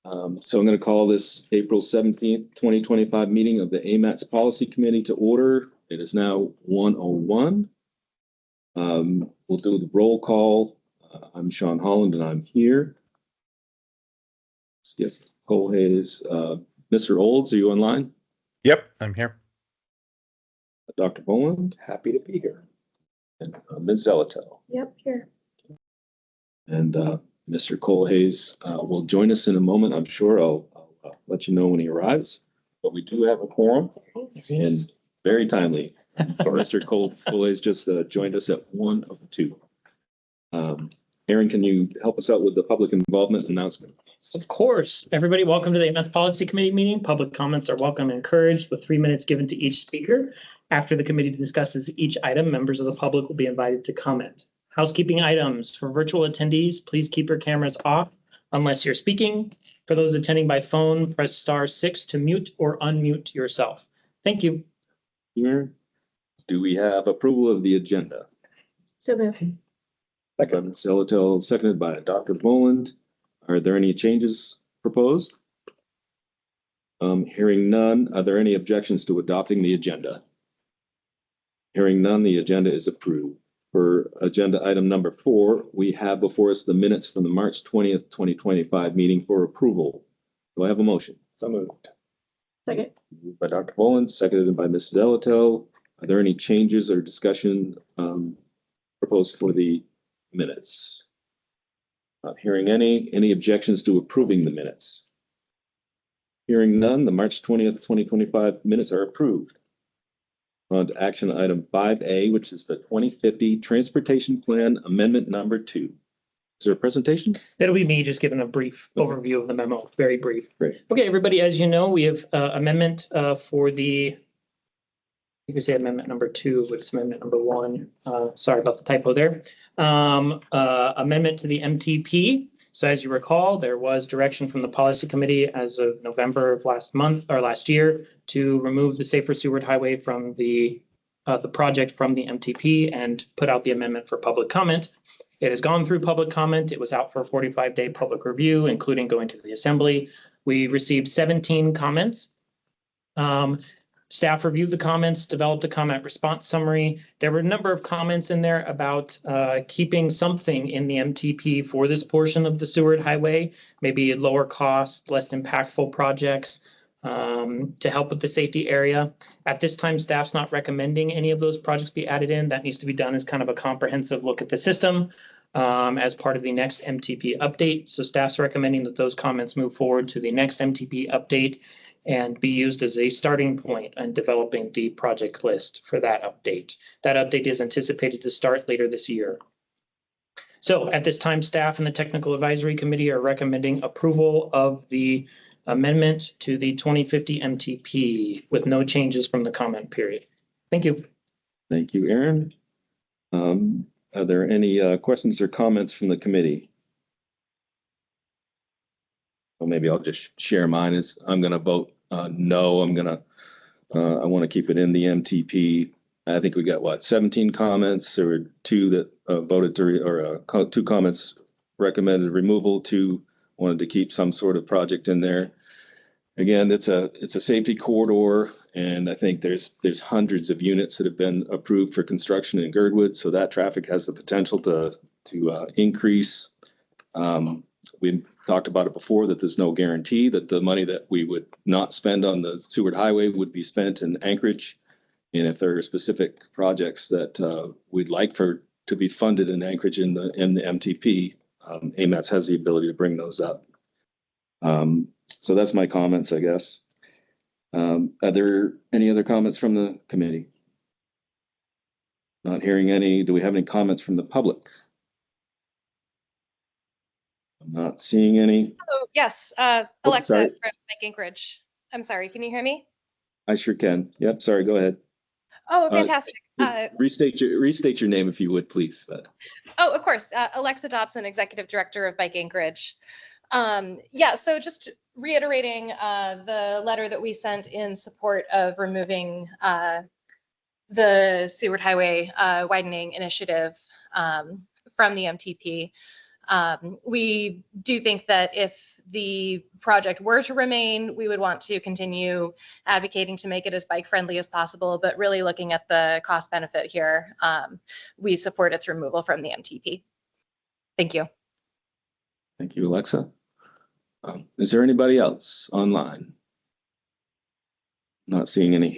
So I'm going to call this April 17th, 2025 meeting of the AMATS Policy Committee to order. It is now 1:01. We'll do the roll call. I'm Sean Holland and I'm here. Yes, Cole Hayes. Mr. Olds, are you online? Yep, I'm here. Dr. Boland? Happy to be here. And Ms. Zelato. Yep, here. And Mr. Cole Hayes will join us in a moment. I'm sure I'll let you know when he arrives. But we do have a quorum and very timely. Mr. Cole Hayes just joined us at 1:02. Aaron, can you help us out with the public involvement announcement? Of course. Everybody, welcome to the AMATS Policy Committee meeting. Public comments are welcome and encouraged with 3 minutes given to each speaker. After the committee discusses each item, members of the public will be invited to comment. Housekeeping items for virtual attendees, please keep your cameras off unless you're speaking. For those attending by phone, press *6 to mute or unmute yourself. Thank you. Here, do we have approval of the agenda? So moved. Second, Ms. Zelato, seconded by Dr. Boland. Are there any changes proposed? Hearing none, are there any objections to adopting the agenda? Hearing none, the agenda is approved. For agenda item number 4, we have before us the minutes from the March 20th, 2025 meeting for approval. Do I have a motion? So moved. Second. Moved by Dr. Boland, seconded by Ms. Zelato. Are there any changes or discussion proposed for the minutes? Not hearing any objections to approving the minutes? Hearing none, the March 20th, 2025 minutes are approved. On to action item 5A, which is the 2050 Transportation Plan Amendment number 2. Is there a presentation? That'll be me just giving a brief overview of the memo, very brief. Great. Okay, everybody, as you know, we have amendment for the, you can say amendment number 2, but it's amendment number 1. Sorry about the typo there. Amendment to the MTP. So as you recall, there was direction from the policy committee as of November of last year to remove the Safer Seward Highway from the project from the MTP and put out the amendment for public comment. It has gone through public comment. It was out for a 45-day public review, including going to the assembly. We received 17 comments. Staff reviewed the comments, developed a comment response summary. There were a number of comments in there about keeping something in the MTP for this portion of the Seward Highway, maybe lower cost, less impactful projects to help with the safety area. At this time, staff's not recommending any of those projects be added in. That needs to be done as kind of a comprehensive look at the system as part of the next MTP update. So staff's recommending that those comments move forward to the next MTP update and be used as a starting point in developing the project list for that update. That update is anticipated to start later this year. So at this time, staff and the Technical Advisory Committee are recommending approval of the amendment to the 2050 MTP with no changes from the comment period. Thank you. Thank you, Aaron. Are there any questions or comments from the committee? Well, maybe I'll just share mine. Is I'm going to vote no. I want to keep it in the MTP. I think we got 17 comments. There were 2 that voted to, or 2 comments recommended removal. 2 wanted to keep some sort of project in there. Again, it's a safety corridor, and I think there's hundreds of units that have been approved for construction in Girdwood, so that traffic has the potential to increase. We talked about it before that there's no guarantee that the money that we would not spend on the Seward Highway would be spent in Anchorage. And if there are specific projects that we'd like to be funded in Anchorage in the MTP, AMATS has the ability to bring those up. So that's my comments, I guess. Are there any other comments from the committee? Not hearing any. Do we have any comments from the public? I'm not seeing any. Oh, yes. Alexa from Mike Anchorage. I'm sorry. Can you hear me? I sure can. Yep. Sorry. Go ahead. Oh, fantastic. Restate your name if you would, please. Oh, of course. Alexa Dobson, Executive Director of Bike Anchorage. Yeah, so just reiterating the letter that we sent in support of removing the Seward Highway widening initiative from the MTP. We do think that if the project were to remain, we would want to continue advocating to make it as bike friendly as possible, but really looking at the cost benefit here, we support its removal from the MTP. Thank you. Thank you, Alexa. Is there anybody else online? Not seeing any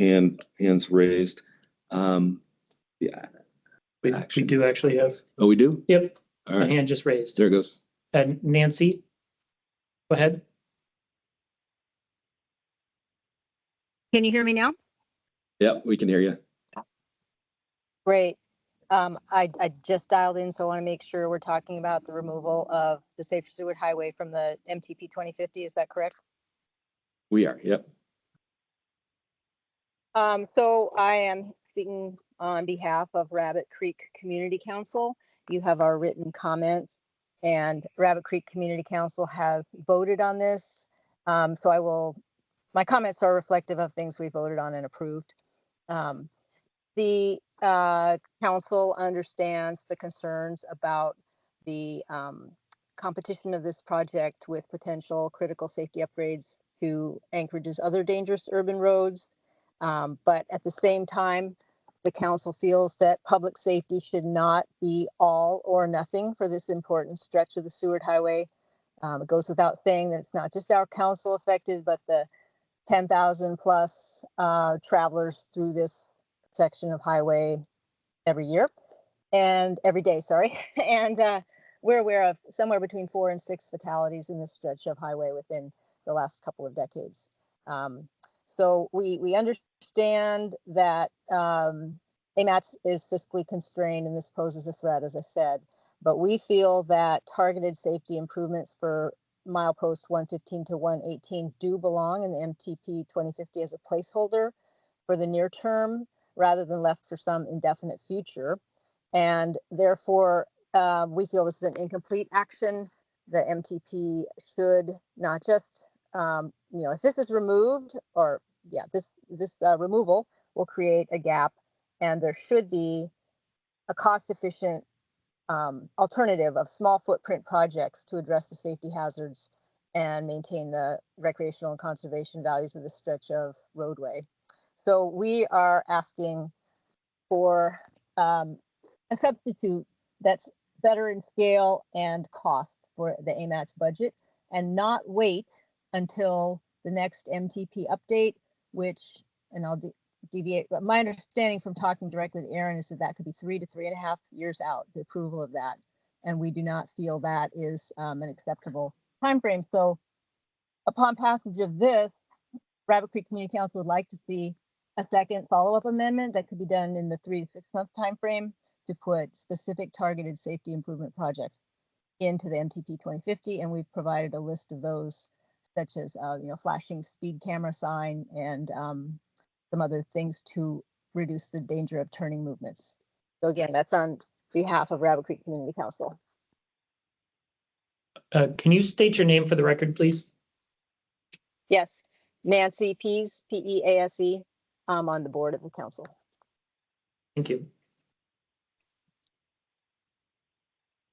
hands raised. Yeah. We do actually have, Oh, we do? yep, All a right, hand just raised. there it goes. Nancy, go ahead. Can you hear me now? Yep, we can hear you. Great. I just dialed in, so I want to make sure we're talking about the removal of the Safe Seward Highway from the MTP 2050. Is that correct? We are, yep. So I am speaking on behalf of Rabbit Creek Community Council. You have our written comments, and Rabbit Creek Community Council has voted on this. My comments are reflective of things we voted on and approved. The council understands the concerns about the competition of this project with potential critical safety upgrades to Anchorage's other dangerous urban roads. But at the same time, the council feels that public safety should not be all or nothing for this important stretch of the Seward Highway. It goes without saying that it's not just our council affected, but the 10,000 plus travelers through this section of highway every year and every day, sorry. And we're aware of somewhere between 4 and 6 fatalities in this stretch of highway within the last couple of decades. So we understand that AMATS is fiscally constrained and this poses a threat, as I said, but we feel that targeted safety improvements for milepost 115 to 118 do belong in the MTP 2050 as a placeholder for the near term rather than left for some indefinite future. And therefore, we feel this is an incomplete action. The MTP should not just, if this is removed, or this removal will create a gap, and there should be a cost-efficient alternative of small footprint projects to address the safety hazards and maintain the recreational and conservation values of this stretch of roadway. So we are asking for a substitute that's better in scale and cost for the AMATS budget, and not wait until the next MTP update, which, and I'll deviate, but my understanding from talking directly to Aaron is that could be 3 to 3.5 years out, the approval of that. And we do not feel that is an acceptable timeframe. So upon passage of this, Rabbit Creek Community Council would like to see a second follow-up amendment that could be done in the 3 to 6 month timeframe to put specific targeted safety improvement projects into the MTP 2050. And we've provided a list of those, such as flashing speed camera sign and some other things to reduce the danger of turning movements. So again, that's on behalf of Rabbit Creek Community Council. Can you state your name for the record, please? Yes, Nancy Pease, P-E-A-S-E. I'm on the board of the council. Thank you.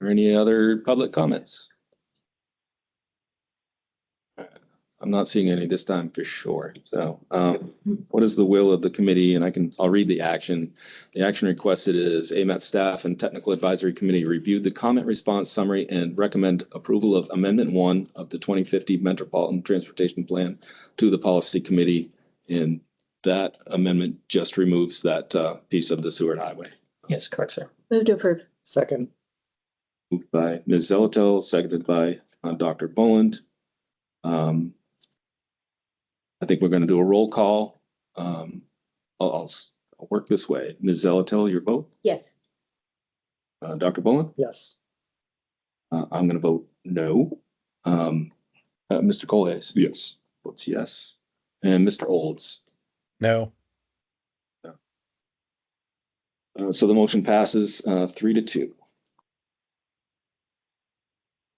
Or any other public comments? I'm not seeing any this time for sure. So what is the will of the committee? And I'll read the action. The action requested is AMATS staff and technical advisory committee reviewed the comment response summary and recommend approval of amendment 1 of the 2050 Metropolitan Transportation Plan to the policy committee. And that amendment just removes that piece of the Seward Highway. Yes, correct, sir. Move to approve. Second. Moved by Ms. Zelato, seconded by Dr. Boland. I think we're going to do a roll call. I'll work this way. Ms. Zelato, your vote? Yes. Dr. Boland? Yes. I'm going to vote no. Mr. Colhayes? Yes. Votes yes. And Mr. Olds? No. So the motion passes 3-2. I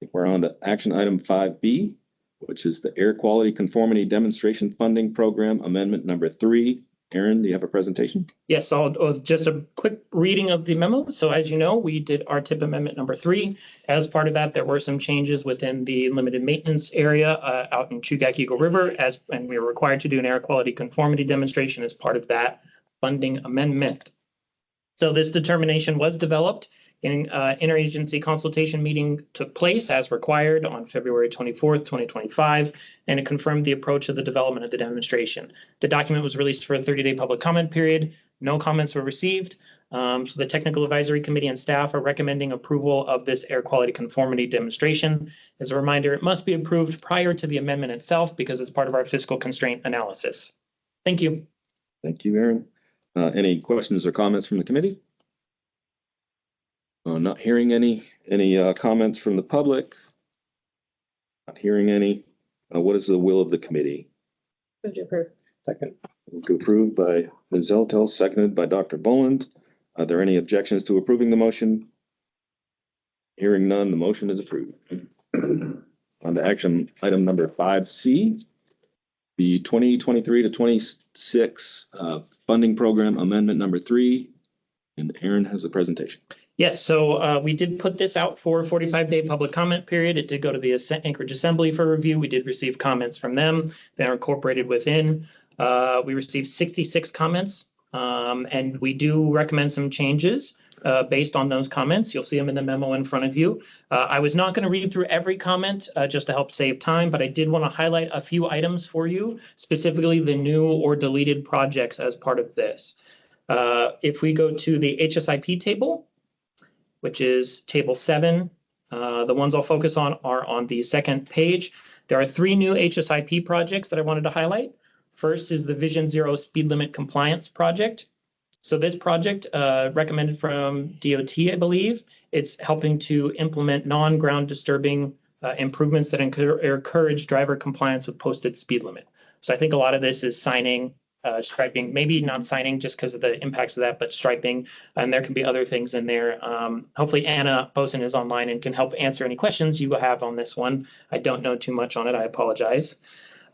think we're on to action item 5B, which is the Air Quality Conformity Demonstration Funding Program Amendment number 3 Aaron, do you have a presentation? Yes, I'll just a quick reading of the memo. So as you know, we did our tip amendment number 3. As part of that, there were some changes within the limited maintenance area out in Chugach Eagle River, and we were required to do an air quality conformity demonstration as part of that funding amendment. So this determination was developed in interagency consultation meeting took place as required on February 24th, 2025, and it confirmed the approach of the development of the demonstration. The document was released for a 30-day public comment period. No comments were received. So the Technical Advisory Committee and staff are recommending approval of this air quality conformity demonstration. As a reminder, it must be approved prior to the amendment itself because it's part of our fiscal constraint analysis. Thank you. Thank you, Aaron. Any questions or comments from the committee? Not hearing any comments from the public. Not hearing any. What is the will of the committee? Move to approve. Second. Approved by Ms. Zeltel, seconded by Dr. Boland. Are there any objections to approving the motion? Hearing none, the motion is approved. On to action item number 5C, the 2023 to 26 funding program amendment number 3. And Aaron has the presentation. Yes, so we did put this out for a 45-day public comment period. It did go to the Anchorage Assembly for review. We did receive comments from them. They are incorporated within. We received 66 comments, and we do recommend some changes based on those comments. You'll see them in the memo in front of you. I was not going to read through every comment just to help save time, but I did want to highlight a few items for you, specifically the new or deleted projects as part of this. If we go to the HSIP table, which is table 7, the ones I'll focus on are on the second page. There are 3 new HSIP projects that I wanted to highlight. First is the Vision Zero Speed Limit Compliance Project. So this project recommended from DOT, I believe, it's helping to implement non-ground disturbing improvements that encourage driver compliance with posted speed limit. So I think a lot of this is signing, striping, maybe not signing just because of the impacts of that, but striping, and there can be other things in there. Hopefully Anna Boson is online and can help answer any questions you have on this one. I don't know too much on it, I apologize.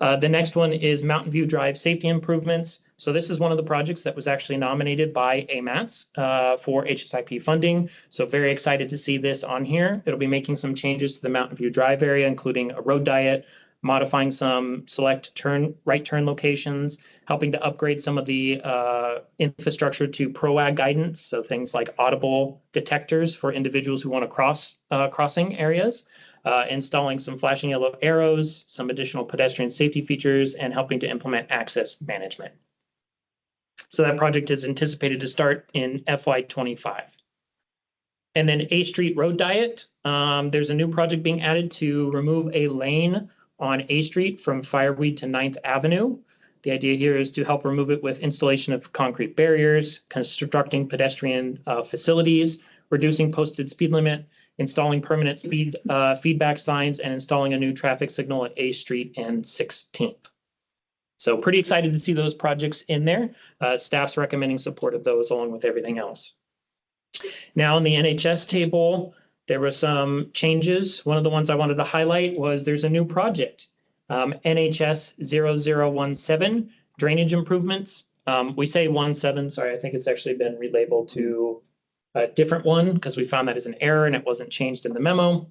The next one is Mountain View Drive safety improvements. So this is one of the projects that was actually nominated by AMATS for HSIP funding. So very excited to see this on here. It'll be making some changes to the Mountain View Drive area, including a road diet, modifying some select right turn locations, helping to upgrade some of the infrastructure to PROAG guidance. So things like audible detectors for individuals who want to cross crossing areas, installing some flashing yellow arrows, some additional pedestrian safety features, and helping to implement access management. So that project is anticipated to start in FY25. And then A Street Road Diet. There's a new project being added to remove a lane on A Street from Fireweed to 9th Avenue. The idea here is to help remove it with installation of concrete barriers, constructing pedestrian facilities, reducing posted speed limit, installing permanent speed feedback signs, and installing a new traffic signal at A Street and 16th. So pretty excited to see those projects in there. Staff's recommending support of those along with everything else. Now in the NHS table, there were some changes. One of the ones I wanted to highlight was there's a new project, NHS 0017, drainage improvements. We say 17, sorry, I think it's actually been relabeled to a different one because we found that as an error and it wasn't changed in the memo.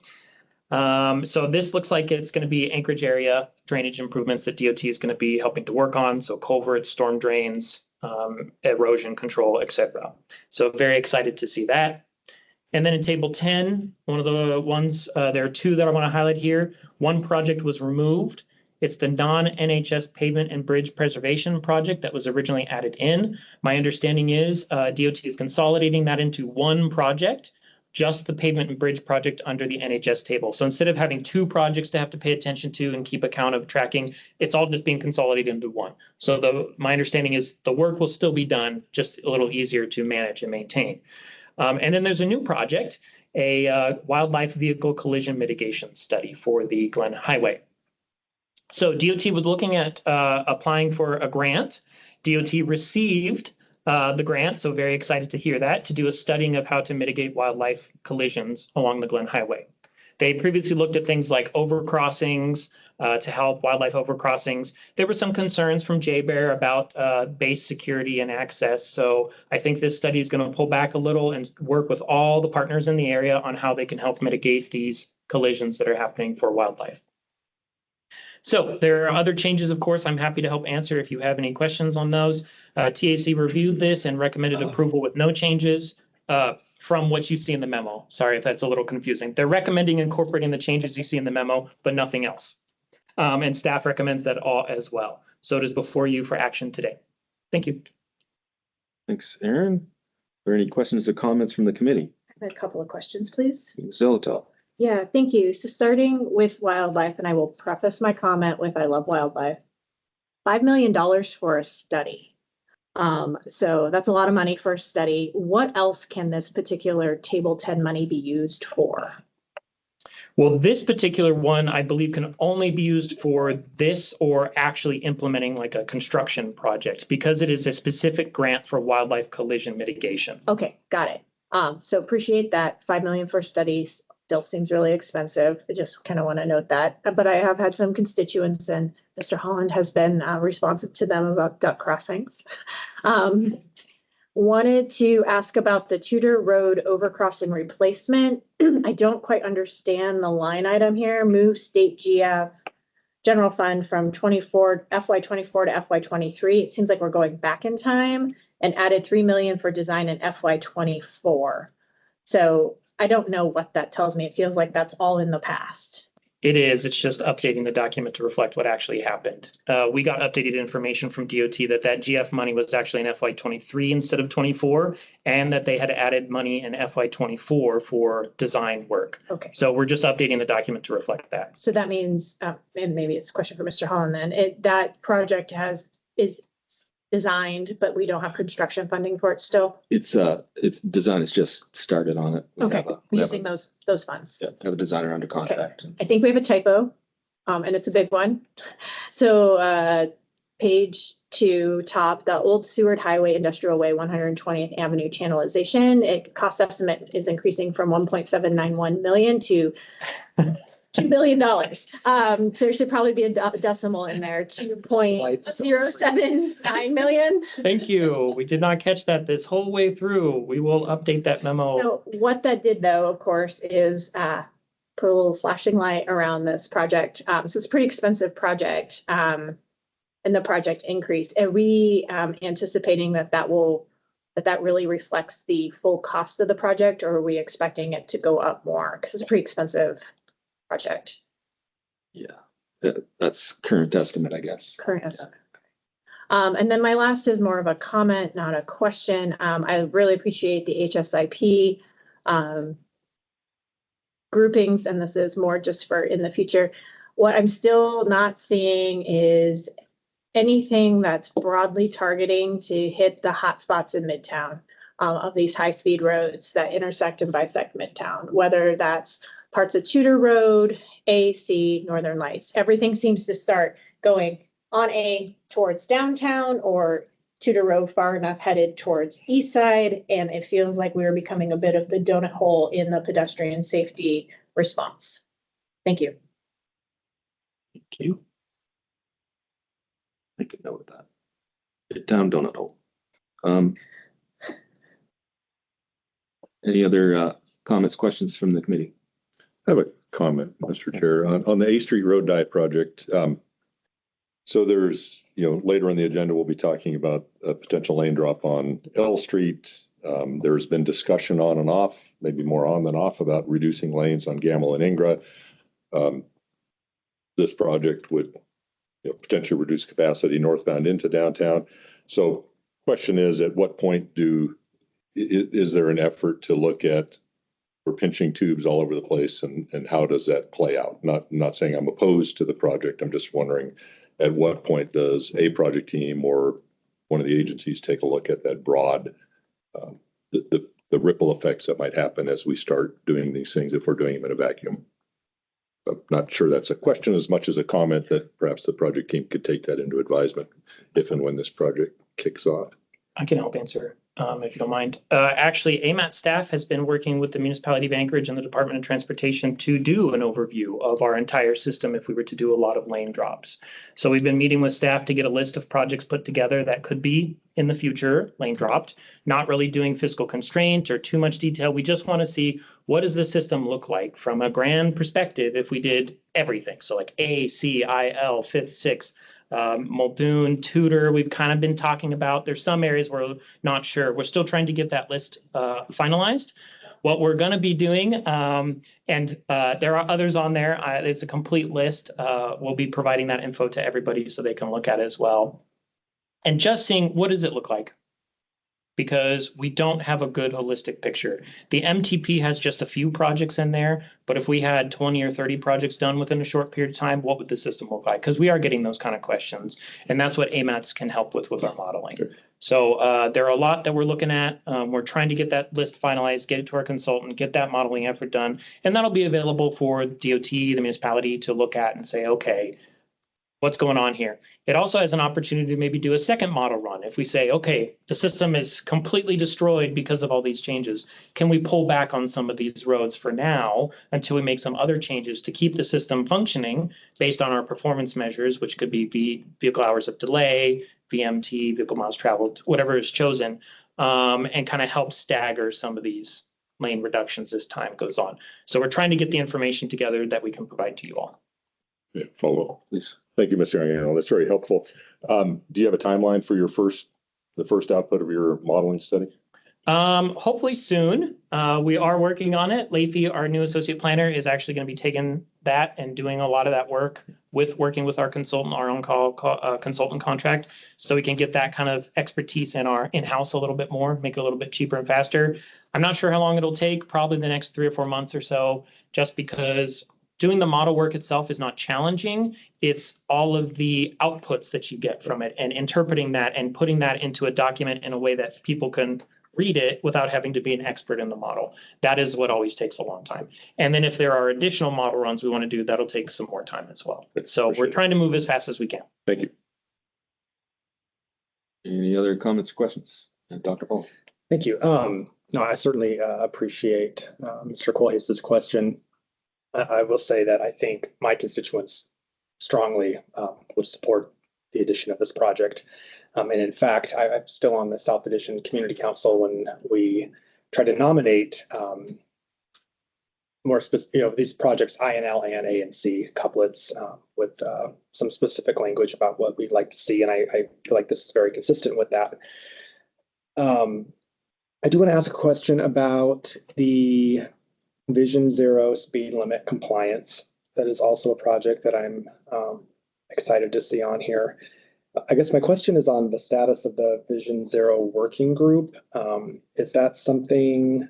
So this looks like it's going to be Anchorage area drainage improvements that DOT is going to be helping to work on. So culverts, storm drains, erosion control, etc. So very excited to see that. And then in table 10, one of the ones, there are 2 that I want to highlight here. One project was removed. It's the non-NHS pavement and bridge preservation project that was originally added in. My understanding is DOT is consolidating that into one project, just the pavement and bridge project under the NHS table. So instead of having 2 projects to have to pay attention to and keep account of tracking, it's all just being consolidated into one. So my understanding is the work will still be done, just a little easier to manage and maintain. And then there's a new project, a wildlife vehicle collision mitigation study for the Glen Highway. So DOT was looking at applying for a grant. DOT received the grant, so very excited to hear that, to do a studying of how to mitigate wildlife collisions along the Glen Highway. They previously looked at things like overcrossings to help wildlife overcrossings. There were some concerns from JBER about base security and access. So I think this study is going to pull back a little and work with all the partners in the area on how they can help mitigate these collisions that are happening for wildlife. So there are other changes, of course. I'm happy to help answer if you have any questions on those. TAC reviewed this and recommended approval with no changes from what you see in the memo. Sorry if that's a little confusing. They're recommending incorporating the changes you see in the memo, but nothing else. And staff recommends that all as well. So it is before you for action today. Thank you. Thanks, Aaron. Are there any questions or comments from the committee? I have a couple of questions, please. Zillital. Yeah, thank you. So starting with wildlife, and I will preface my comment with I love wildlife. $5 million for a study. So that's a lot of money for a study. What else can this particular Table 10 money be used for? Well, this particular one, I believe, can only be used for this or actually implementing like a construction project because it is a specific grant for wildlife collision mitigation. Okay, got it. So appreciate that. 5 million for studies still seems really expensive. I just kind of want to note that. But I have had some constituents, and Mr. Holland has been responsive to them about duck crossings. Wanted to ask about the Tudor Road overcrossing replacement. I don't quite understand the line item here. Move state GF general fund from FY24 to FY23. It seems like we're going back in time, and added 3 million for design in FY24. So I don't know what that tells me. It feels like that's all in the past. It is. It's just updating the document to reflect what actually happened. We got updated information from DOT that GF money was actually in FY23 instead of 24, and that they had added money in FY24 for design work. Okay. So we're just updating the document to reflect that. So that means, and maybe it's a question for Mr. Holland then, that project is designed, but we don't have construction funding for it still? It's design is just started on it. Okay, using those funds. Yeah, have a designer under contract. I think we have a typo, and it's a big one. So page 2, top, the Old Seward Highway Industrial Way 120th Avenue channelization. Cost estimate is increasing from 1.791 million to $2 billion. So there should probably be a decimal in there, 2.079 million. Thank you. We did not catch that this whole way through. We will update that memo. So what that did though, of course, is put a little flashing light around this project. So it's a pretty expensive project, and the project increase. Are we anticipating that really reflects the full cost of the project, or are we expecting it to go up more? Because it's a pretty expensive project. Yeah, that's current estimate, I guess. Current estimate. And then my last is more of a comment, not a question. I really appreciate the HSIP groupings, and this is more just for in the future. What I'm still not seeing is anything that's broadly targeting to hit the hot spots in Midtown of these high-speed roads that intersect and bisect Midtown, whether that's parts of Tudor Road, AC, Northern Lights. Everything seems to start going on towards downtown, or Tudor Road far enough headed towards East Side, and it feels like we're becoming a bit of the donut hole in the pedestrian safety response. Thank you. Thank you. Make a note of that. Midtown donut hole. Any other comments, questions from the committee? I have a comment, Mr. Chair, on the A Street Road Dye project. So there's, later on the agenda, we'll be talking about a potential lane drop on L Street. There's been discussion on and off, maybe more on than off, about reducing lanes on Gamble and Ingra. This project would potentially reduce capacity northbound into downtown. So question is, at what point is there an effort to look at, we're pinching tubes all over the place, and how does that play out? Not saying I'm opposed to the project. I'm just wondering, at what point does a project team or one of the agencies take a look at that broad, the ripple effects that might happen as we start doing these things if we're doing them in a vacuum? I'm not sure that's a question as much as a comment that perhaps the project team could take that into advisement if and when this project kicks off. I can help answer. if you don't mind. Actually, AMATS staff has been working with the municipality of Anchorage and the Department of Transportation to do an overview of our entire system if we were to do a lot of lane drops. So we've been meeting with staff to get a list of projects put together that could be in the future lane dropped, not really doing fiscal constraint or too much detail. We just want to see what does the system look like from a grand perspective if we did everything. So like A, C, I, L, 5th, 6th, Muldoon, Tudor, we've kind of been talking about. There's some areas where we're not sure. We're still trying to get that list finalized. What we're going to be doing, and there are others on there. It's a complete list. We'll be providing that info to everybody so they can look at it as well. And just seeing what does it look like? Because we don't have a good holistic picture. The MTP has just a few projects in there, but if we had 20 or 30 projects done within a short period of time, what would the system look like? Because we are getting those kind of questions, and that's what AMATS can help with our modeling. Okay. So there are a lot that we're looking at. We're trying to get that list finalized, get it to our consultant, get that modeling effort done, and that'll be available for DOT, the municipality, to look at and say, okay, what's going on here? It also has an opportunity to maybe do a second model run. If we say, okay, the system is completely destroyed because of all these changes, can we pull back on some of these roads for now until we make some other changes to keep the system functioning based on our performance measures, which could be vehicle hours of delay, VMT, vehicle miles traveled, whatever is chosen, and kind of help stagger some of these lane reductions as time goes on. So we're trying to get the information together that we can provide to you all. Yeah, follow up. Please. Thank you, Mr. Iannello. That's very helpful. Do you have a timeline for the first output of your modeling study? Hopefully soon. We are working on it. Leafy, our new associate planner, is actually going to be taking that and doing a lot of that work working with our consultant, our own consultant contract, so we can get that kind of expertise in-house a little bit more, make it a little bit cheaper and faster. I'm not sure how long it'll take, probably the next 3 or 4 months or so, just because doing the model work itself is not challenging. It's all of the outputs that you get from it and interpreting that and putting that into a document in a way that people can read it without having to be an expert in the model. That is what always takes a long time. And then if there are additional model runs we want to do, that'll take some more time as well. So we're trying to move as fast as we can. Thank you. Any other comments or questions? Dr. Paul. Thank you. No, I certainly appreciate Mr. Colhas's question. I will say that I think my constituents strongly would support the addition of this project. And in fact, I'm still on the South Addition Community Council when we tried to nominate more specific, these projects, INL, AN, A, and C couplets with some specific language about what we'd like to see. And I feel like this is very consistent with that. I do want to ask a question about the Vision Zero speed limit compliance. That is also a project that I'm excited to see on here. I guess my question is on the status of the Vision Zero working group. Is that something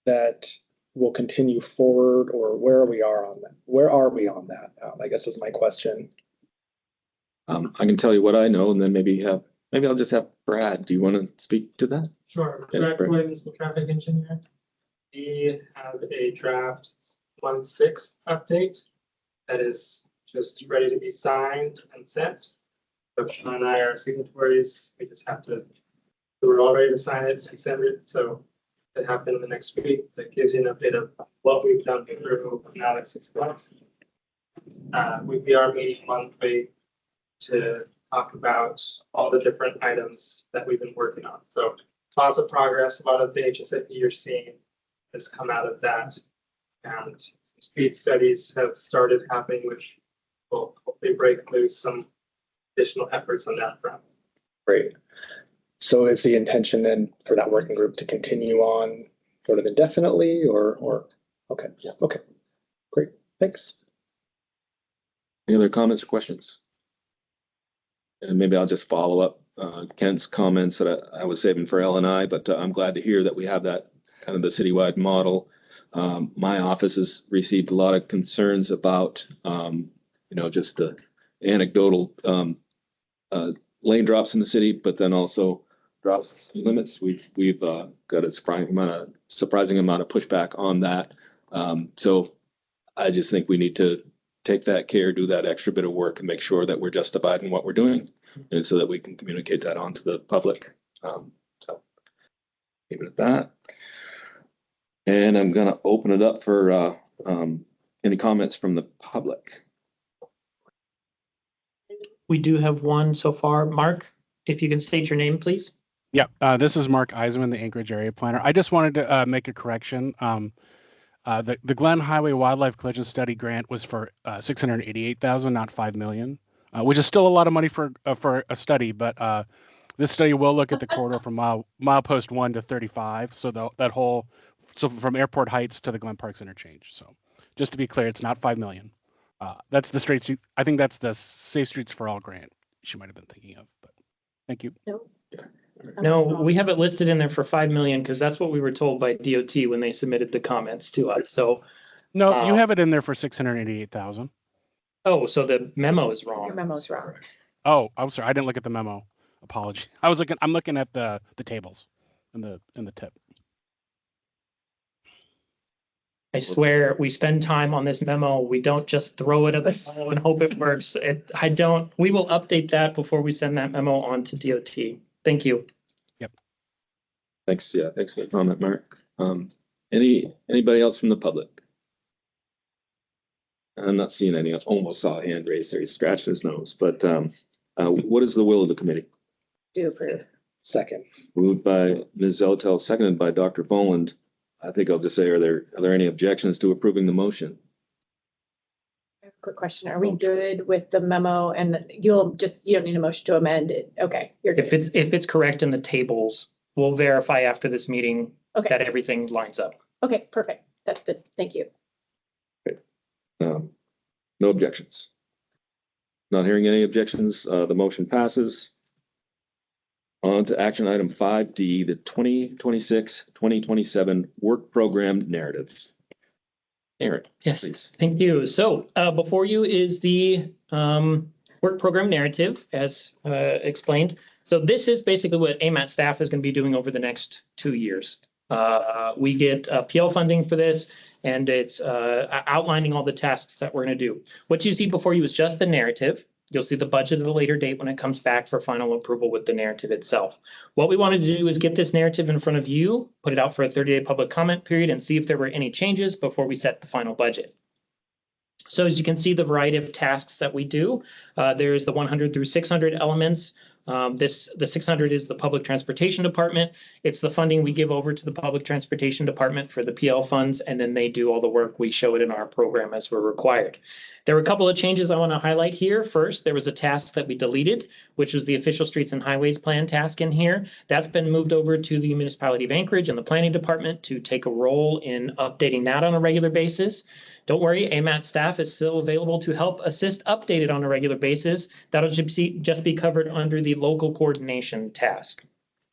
that will continue forward, or where are we on that? Where are we on that? I guess is my question. I can tell you what I know, and then maybe I'll just have Brad. Do you want to speak to that? Sure. Yeah, Brad Brad. Williams, the traffic engineer. We have a draft 1/6 update that is just ready to be signed and sent. So Sean and I are signatories. We just have to, we're all ready to sign it and send it. So that happened in the next week. That gives you an update of what we've done through now at 6 months. We are meeting monthly to talk about all the different items that we've been working on. So lots of progress. A lot of the HSIP you're seeing has come out of that, and speed studies have started happening, which will hopefully break loose some additional efforts on that front. Great. So is the intention then for that working group to continue on sort of indefinitely, or okay, yeah, okay, great, thanks. Any other comments or questions? And maybe I'll just follow up Kent's comments that I was saving for L&I, but I'm glad to hear that we have that kind of the citywide model. My office has received a lot of concerns about, just the anecdotal lane drops in the city, but then also drop limits. We've got a surprising amount of pushback on that. So I just think we need to take that care, do that extra bit of work, and make sure that we're justified in what we're doing, and so that we can communicate that on to the public. So leave it at that. And I'm gonna open it up for any comments from the public. We do have one so far. Mark, if you can state your name, please. Yeah, this is Mark Eisenman, the Anchorage area planner. I just wanted to make a correction. The Glen Highway Wildlife Collision Study grant was for $688,000, not $5 million, which is still a lot of money for a study. But this study will look at the corridor from milepost 1 to 35, so so from Airport Heights to the Glen Parks interchange. So just to be clear, it's not $5 million. That's the streets. I think that's the Safe Streets for All grant she might have been thinking of. But thank you. No, we have it listed in there for 5 million because that's what we were told by DOT when they submitted the comments to us. So, No, you have it in there for 688,000. oh, so the memo is Your wrong. memo's wrong. Oh, I'm sorry. I didn't look at the memo. Apology. I'm looking at the tables in the tip. I swear we spend time on this memo. We don't just throw it at the wall and hope it works. We will update that before we send that memo on to DOT. Thank you. Thanks. Yeah, thanks for the comment, Mark. Anybody else from the public? I'm not seeing any. I almost saw a hand raised there. He scratched his nose. But what is the will of the committee? Do approve. Second. Moved by Ms. Zotel, seconded by Dr. Boland. I think I'll just say, are there any objections to approving the motion? Quick question. Are we good with the memo and you don't need a motion to amend it? Okay, you're good. If it's correct in the tables, we'll verify after this meeting Okay. that everything lines up. Okay, perfect. That's good. Thank you. No objections. Not hearing any objections, the motion passes. On to action item 5D, the 2026-2027 work program narrative. Aaron, Yes, please. thank you. So before you is the work program narrative as explained. So this is basically what AMATS staff is going to be doing over the next 2 years. We get PL funding for this, and it's outlining all the tasks that we're going to do. What you see before you is just the narrative. You'll see the budget at a later date when it comes back for final approval with the narrative itself. What we wanted to do is get this narrative in front of you, put it out for a 30-day public comment period, and see if there were any changes before we set the final budget. So as you can see, the variety of tasks that we do, there's the 100 through 600 elements. The 600 is the public transportation department. It's the funding we give over to the public transportation department for the PL funds, and then they do all the work. We show it in our program as we're required. There were a couple of changes I want to highlight here. First, there was a task that we deleted, which was the official streets and highways plan task in here. That's been moved over to the municipality of Anchorage and the planning department to take a role in updating that on a regular basis. Don't worry, AMATS staff is still available to help assist update it on a regular basis. That'll just be covered under the local coordination task.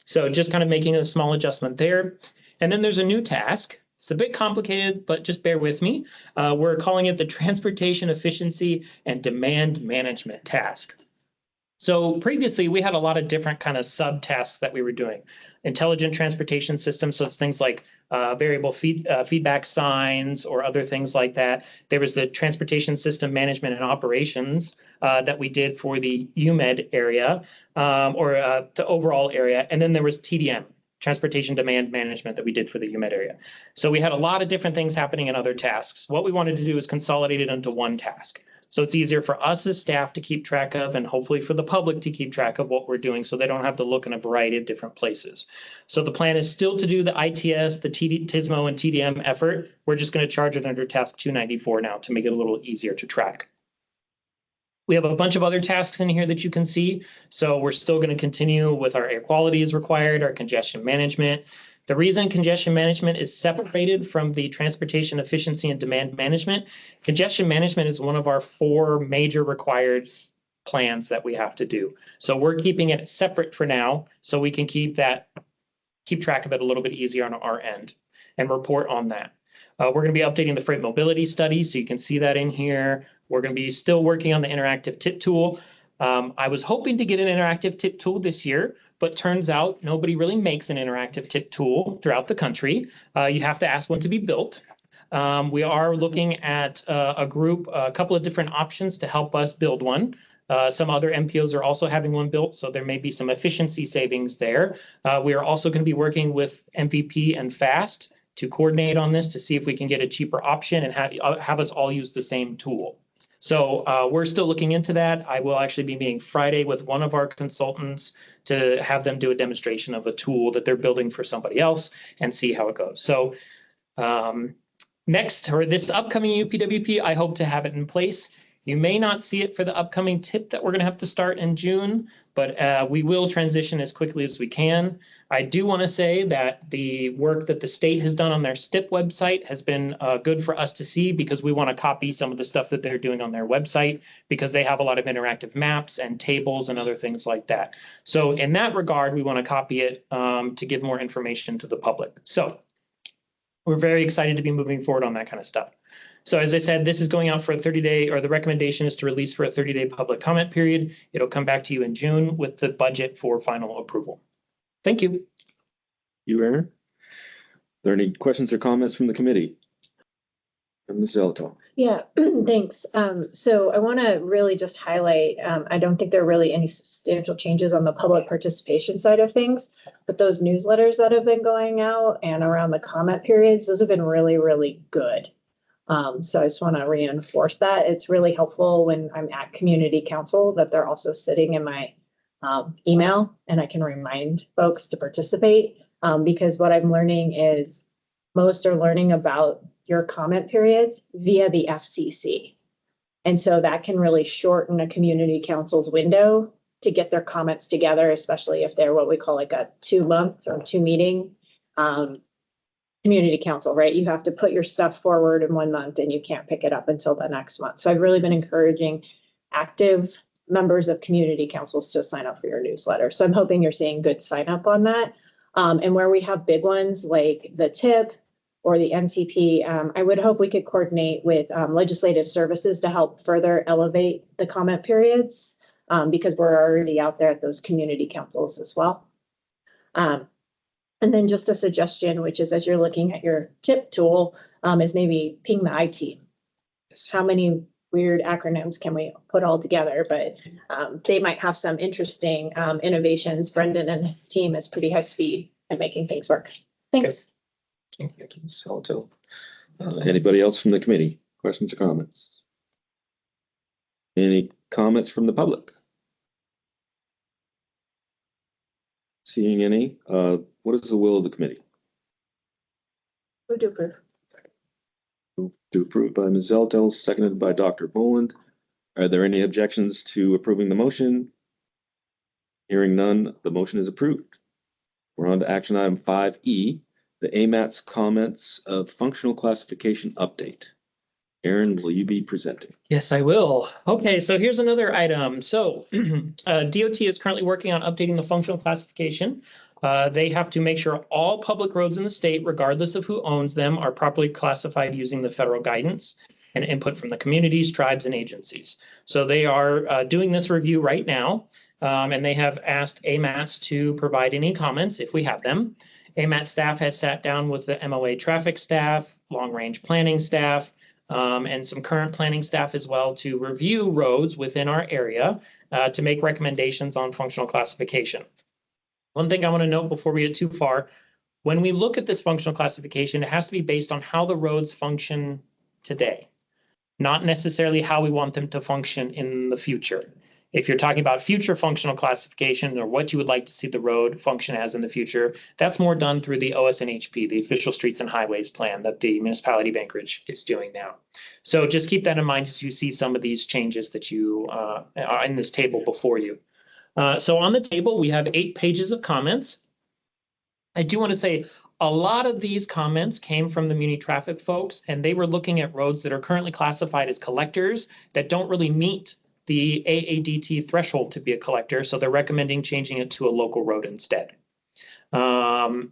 So just kind of making a small adjustment there. And then there's a new task. It's a bit complicated, but just bear with me. We're calling it the Transportation Efficiency and Demand Management task. So previously, we had a lot of different kind of subtasks that we were doing. Intelligent transportation systems, so it's things like variable feedback signs or other things like that. There was the transportation system management and operations that we did for the UMED area or the overall area. And then there was TDM, transportation demand management, that we did for the UMED area. So we had a lot of different things happening in other tasks. What we wanted to do is consolidate it into one task. So it's easier for us as staff to keep track of, and hopefully for the public to keep track of what we're doing, so they don't have to look in a variety of different places. So the plan is still to do the ITS, the TISMO and TDM effort. We're just going to charge it under task 294 now to make it a little easier to track. We have a bunch of other tasks in here that you can see. So we're still going to continue with our air quality as required, our congestion management. The reason congestion management is separated from the transportation efficiency and demand management, congestion management is one of our 4 major required plans that we have to do. So we're keeping it separate for now, so we can keep track of it a little bit easier on our end and report on that. We're going to be updating the freight mobility study, so you can see that in here. We're going to be still working on the interactive tip tool. I was hoping to get an interactive tip tool this year, but turns out nobody really makes an interactive tip tool throughout the country. You have to ask one to be built. We are looking at a couple of different options to help us build one. Some other MPOs are also having one built, so there may be some efficiency savings there. We are also going to be working with MVP and FAST to coordinate on this to see if we can get a cheaper option and have us all use the same tool. So we're still looking into that. I will actually be meeting Friday with one of our consultants to have them do a demonstration of a tool that they're building for somebody else and see how it goes. So next, or this upcoming UPWP, I hope to have it in place. You may not see it for the upcoming tip that we're going to have to start in June, but we will transition as quickly as we can. I do want to say that the work that the state has done on their STIP website has been good for us to see, because we want to copy some of the stuff that they're doing on their website, because they have a lot of interactive maps and tables and other things like that. So in that regard, we want to copy it to give more information to the public. So we're very excited to be moving forward on that kind of stuff. So as I said, this is going out for a 30-day, or the recommendation is to release for a 30-day public comment period. It'll come back to you in June with the budget for final approval. Thank you. You, Aaron? Are there any questions or comments from the committee? Ms. Zelto. Yeah, thanks. So I want to really just highlight, I don't think there are really any substantial changes on the public participation side of things, but those newsletters that have been going out and around the comment periods, those have been really, really good. So I just want to reinforce that. It's really helpful when I'm at community council that they're also sitting in my email, and I can remind folks to participate, because what I'm learning is most are learning about your comment periods via the FCC. And so that can really shorten a community council's window to get their comments together, especially if they're what we call like a 2-month or 2-meeting community council, right? You have to put your stuff forward in 1 month and you can't pick it up until the next month. So I've really been encouraging active members of community councils to sign up for your newsletter. So I'm hoping you're seeing good sign up on that. And where we have big ones like the TIP or the MTP, I would hope we could coordinate with legislative services to help further elevate the comment periods, because we're already out there at those community councils as well. And then just a suggestion, which is as you're looking at your TIP tool, is maybe ping the IT. How many weird acronyms can we put all together? But they might have some interesting innovations. Brendan and his team is pretty high speed at making things work. Thanks. Thank you, Ms. Zelto. Anybody else from the committee? Questions or comments? Any comments from the public? Seeing any, what is the will of the committee? Move to approve. Move to approve by Ms. Zeltel, seconded by Dr. Boland. Are there any objections to approving the motion? Hearing none, the motion is approved. We're on to action item 5E, the AMATS comments of functional classification update. Aaron, will you be presenting? Yes, I will. Okay, so here's another item. So DOT is currently working on updating the functional classification. They have to make sure all public roads in the state, regardless of who owns them, are properly classified using the federal guidance and input from the communities, tribes, and agencies. So they are doing this review right now, and they have asked AMATS to provide any comments if we have them. AMATS staff has sat down with the MOA traffic staff, long-range planning staff, and some current planning staff as well to review roads within our area to make recommendations on functional classification. One thing I want to note before we get too far, when we look at this functional classification, it has to be based on how the roads function today, not necessarily how we want them to function in the future. If you're talking about future functional classification or what you would like to see the road function as in the future, that's more done through the OSNHP, the Official Streets and Highways Plan that the municipality of Anchorage is doing now. So just keep that in mind as you see some of these changes that you are in this table before you. So on the table, we have 8 pages of comments. I do want to say a lot of these comments came from the Muni traffic folks, and they were looking at roads that are currently classified as collectors that don't really meet the AADT threshold to be a collector, so they're recommending changing it to a local road instead. And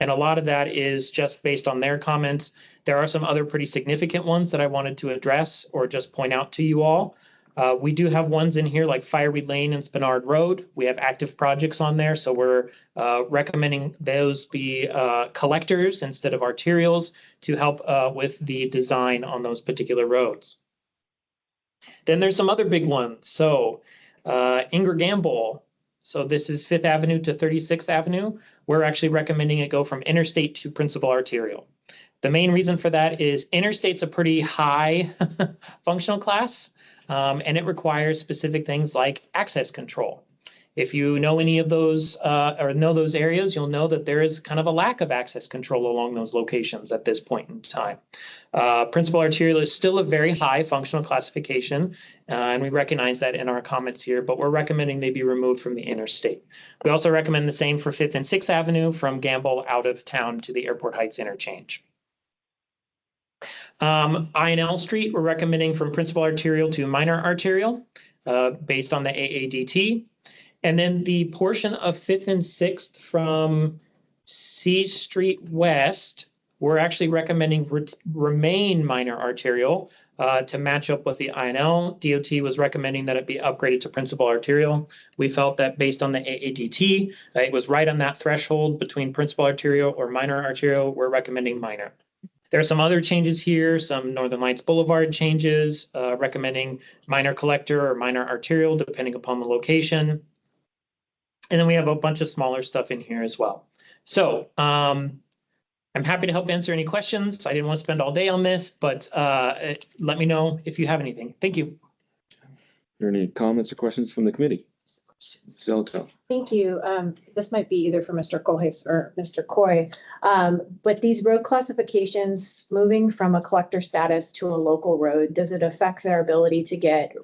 a lot of that is just based on their comments. There are some other pretty significant ones that I wanted to address or just point out to you all. We do have ones in here like Fireweed Lane and Spinard Road. We have active projects on there, so we're recommending those be collectors instead of arterials to help with the design on those particular roads. Then there's some other big ones. So Inger Gamble. So this is 5th Avenue to 36th Avenue. We're actually recommending it go from interstate to principal arterial. The main reason for that is interstate's a pretty high functional class, and it requires specific things like access control. If you know any of those or know those areas, you'll know that there is kind of a lack of access control along those locations at this point in time. Principal arterial is still a very high functional classification, and we recognize that in our comments here, but we're recommending they be removed from the interstate. We also recommend the same for 5th and 6th Avenue from Gamble out of town to the Airport Heights interchange. INL Street, we're recommending from principal arterial to minor arterial based on the AADT. And then the portion of 5th and 6th from C Street West, we're actually recommending remain minor arterial to match up with the INL. DOT was recommending that it be upgraded to principal arterial. We felt that based on the AADT, it was right on that threshold between principal arterial or minor arterial. We're recommending minor. There are some other changes here, some Northern Lights Boulevard changes, recommending minor collector or minor arterial, depending upon the location. And then we have a bunch of smaller stuff in here as well. So I'm happy to help answer any questions. I didn't want to spend all day on this, but let me know if you have anything. Thank you. Are there any comments or questions from the committee? Zelto. Thank you. This might be either for Mr. Colhase or Mr. Coy. But these road classifications, moving from a collector status to a local road, does it affect their ability to get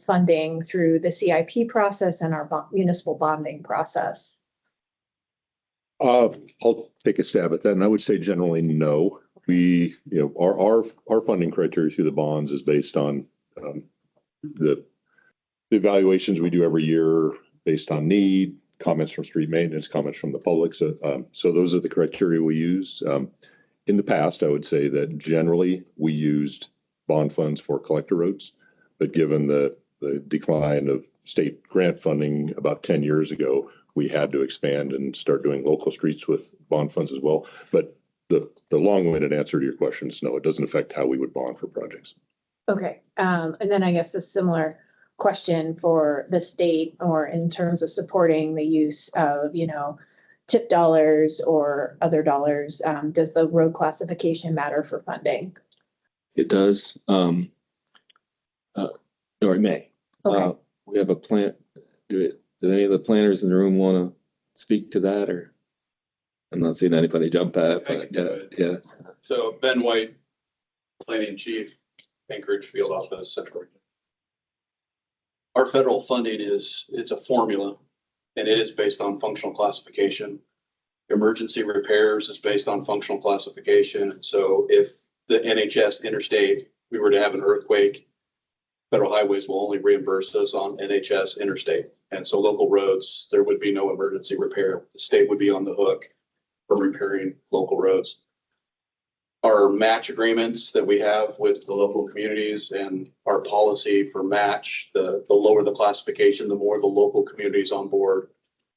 funding through the CIP process and our municipal bonding process? I'll take a stab at that, and I would say generally no. We, our funding criteria through the bonds is based on the evaluations we do every year based on need, comments from street maintenance, comments from the public. So those are the criteria we use. In the past, I would say that generally we used bond funds for collector roads, but given the decline of state grant funding about 10 years ago, we had to expand and start doing local streets with bond funds as well. But the long-winded answer to your question is no, it doesn't affect how we would bond for projects. Okay. And then I guess a similar question for the state, or in terms of supporting the use of, tip dollars or other dollars, does the road classification matter for funding? It does. Or it may. Okay. We have a plan. Do any of the planners in the room want to speak to that, or? I'm not seeing anybody jump at it, but yeah. So Ben White, Planning Chief, Anchorage Field Office, Central Region. Our federal funding it's a formula, and it is based on functional classification. Emergency repairs is based on functional classification. So if the NHS interstate, we were to have an earthquake, federal highways will only reimburse us on NHS interstate. And so local roads, there would be no emergency repair. The state would be on the hook for repairing local roads. Our match agreements that we have with the local communities and our policy for match, the lower the classification, the more the local communities on board,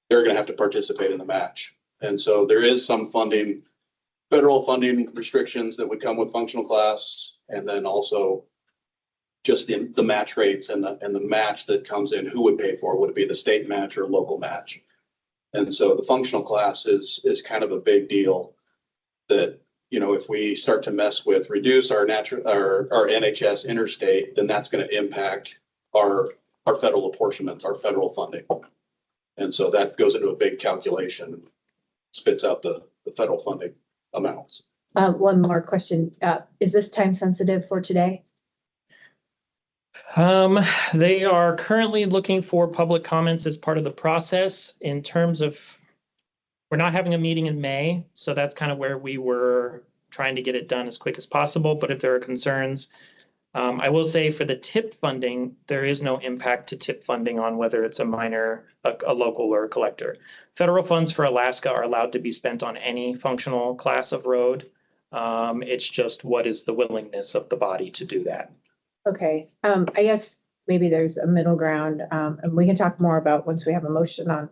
they're going to have to participate in the match. And so there is some funding, federal funding restrictions that would come with functional class, and then also just the match rates and the match that comes in, who would pay for it? Would it be the state match or local match? And so the functional class is kind of a big deal that, if we start to mess with reduce our NHS interstate, then that's going to impact our federal apportionments, our federal funding. And so that goes into a big calculation and spits out the federal funding amounts. One more question. Is this time sensitive for today? They are currently looking for public comments as part of the process. In terms of, we're not having a meeting in May, so that's kind of where we were trying to get it done as quick as possible. But if there are concerns, I will say for the TIP funding, there is no impact to TIP funding on whether it's a minor, a local, or a collector. Federal funds for Alaska are allowed to be spent on any functional class of road. It's just what is the willingness of the body to do that. Okay. I guess maybe there's a middle ground, and we can talk more about once we have a motion on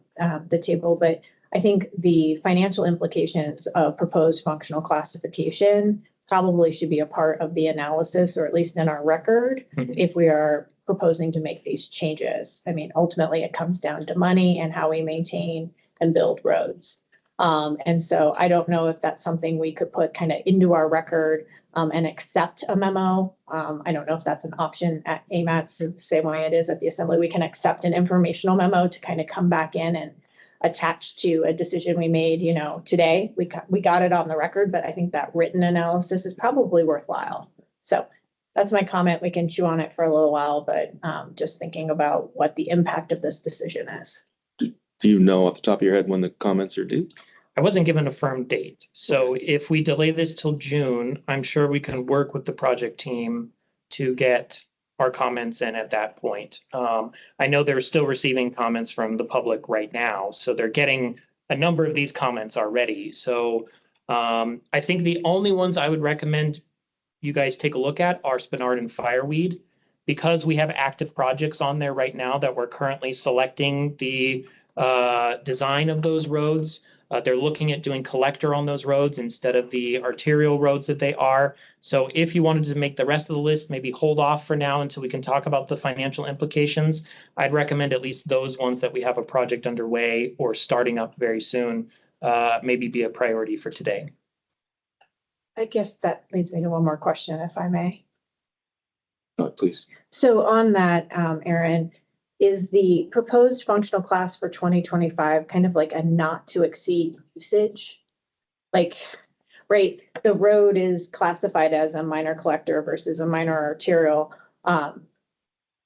the table, but I think the financial implications of proposed functional classification probably should be a part of the analysis, or at least in our record, Mhm. if we are proposing to make these changes. I mean, ultimately, it comes down to money and how we maintain and build roads. And so I don't know if that's something we could put kind of into our record and accept a memo. I don't know if that's an option at AMATS, the same way it is at the Assembly. We can accept an informational memo to kind of come back in and attach to a decision we made, today. We got it on the record, but I think that written analysis is probably worthwhile. So that's my comment. We can chew on it for a little while, but just thinking about what the impact of this decision is. Do you know off the top of your head when the comments are due? I wasn't given a firm date. So if we delay this till June, I'm sure we can work with the project team to get our comments in at that point. I know they're still receiving comments from the public right now, so they're getting a number of these comments already. So I think the only ones I would recommend you guys take a look at are Spinard and Fireweed, because we have active projects on there right now that we're currently selecting the design of those roads. They're looking at doing collector on those roads instead of the arterial roads that they are. So if you wanted to make the rest of the list, maybe hold off for now until we can talk about the financial implications. I'd recommend at least those ones that we have a project underway or starting up very soon, maybe be a priority for today. I guess that leads me to one more question, if I may. Please. So on that, Aaron, is the proposed functional class for 2025 kind of like a not to exceed usage? Like, right, the road is classified as a minor collector versus a minor arterial.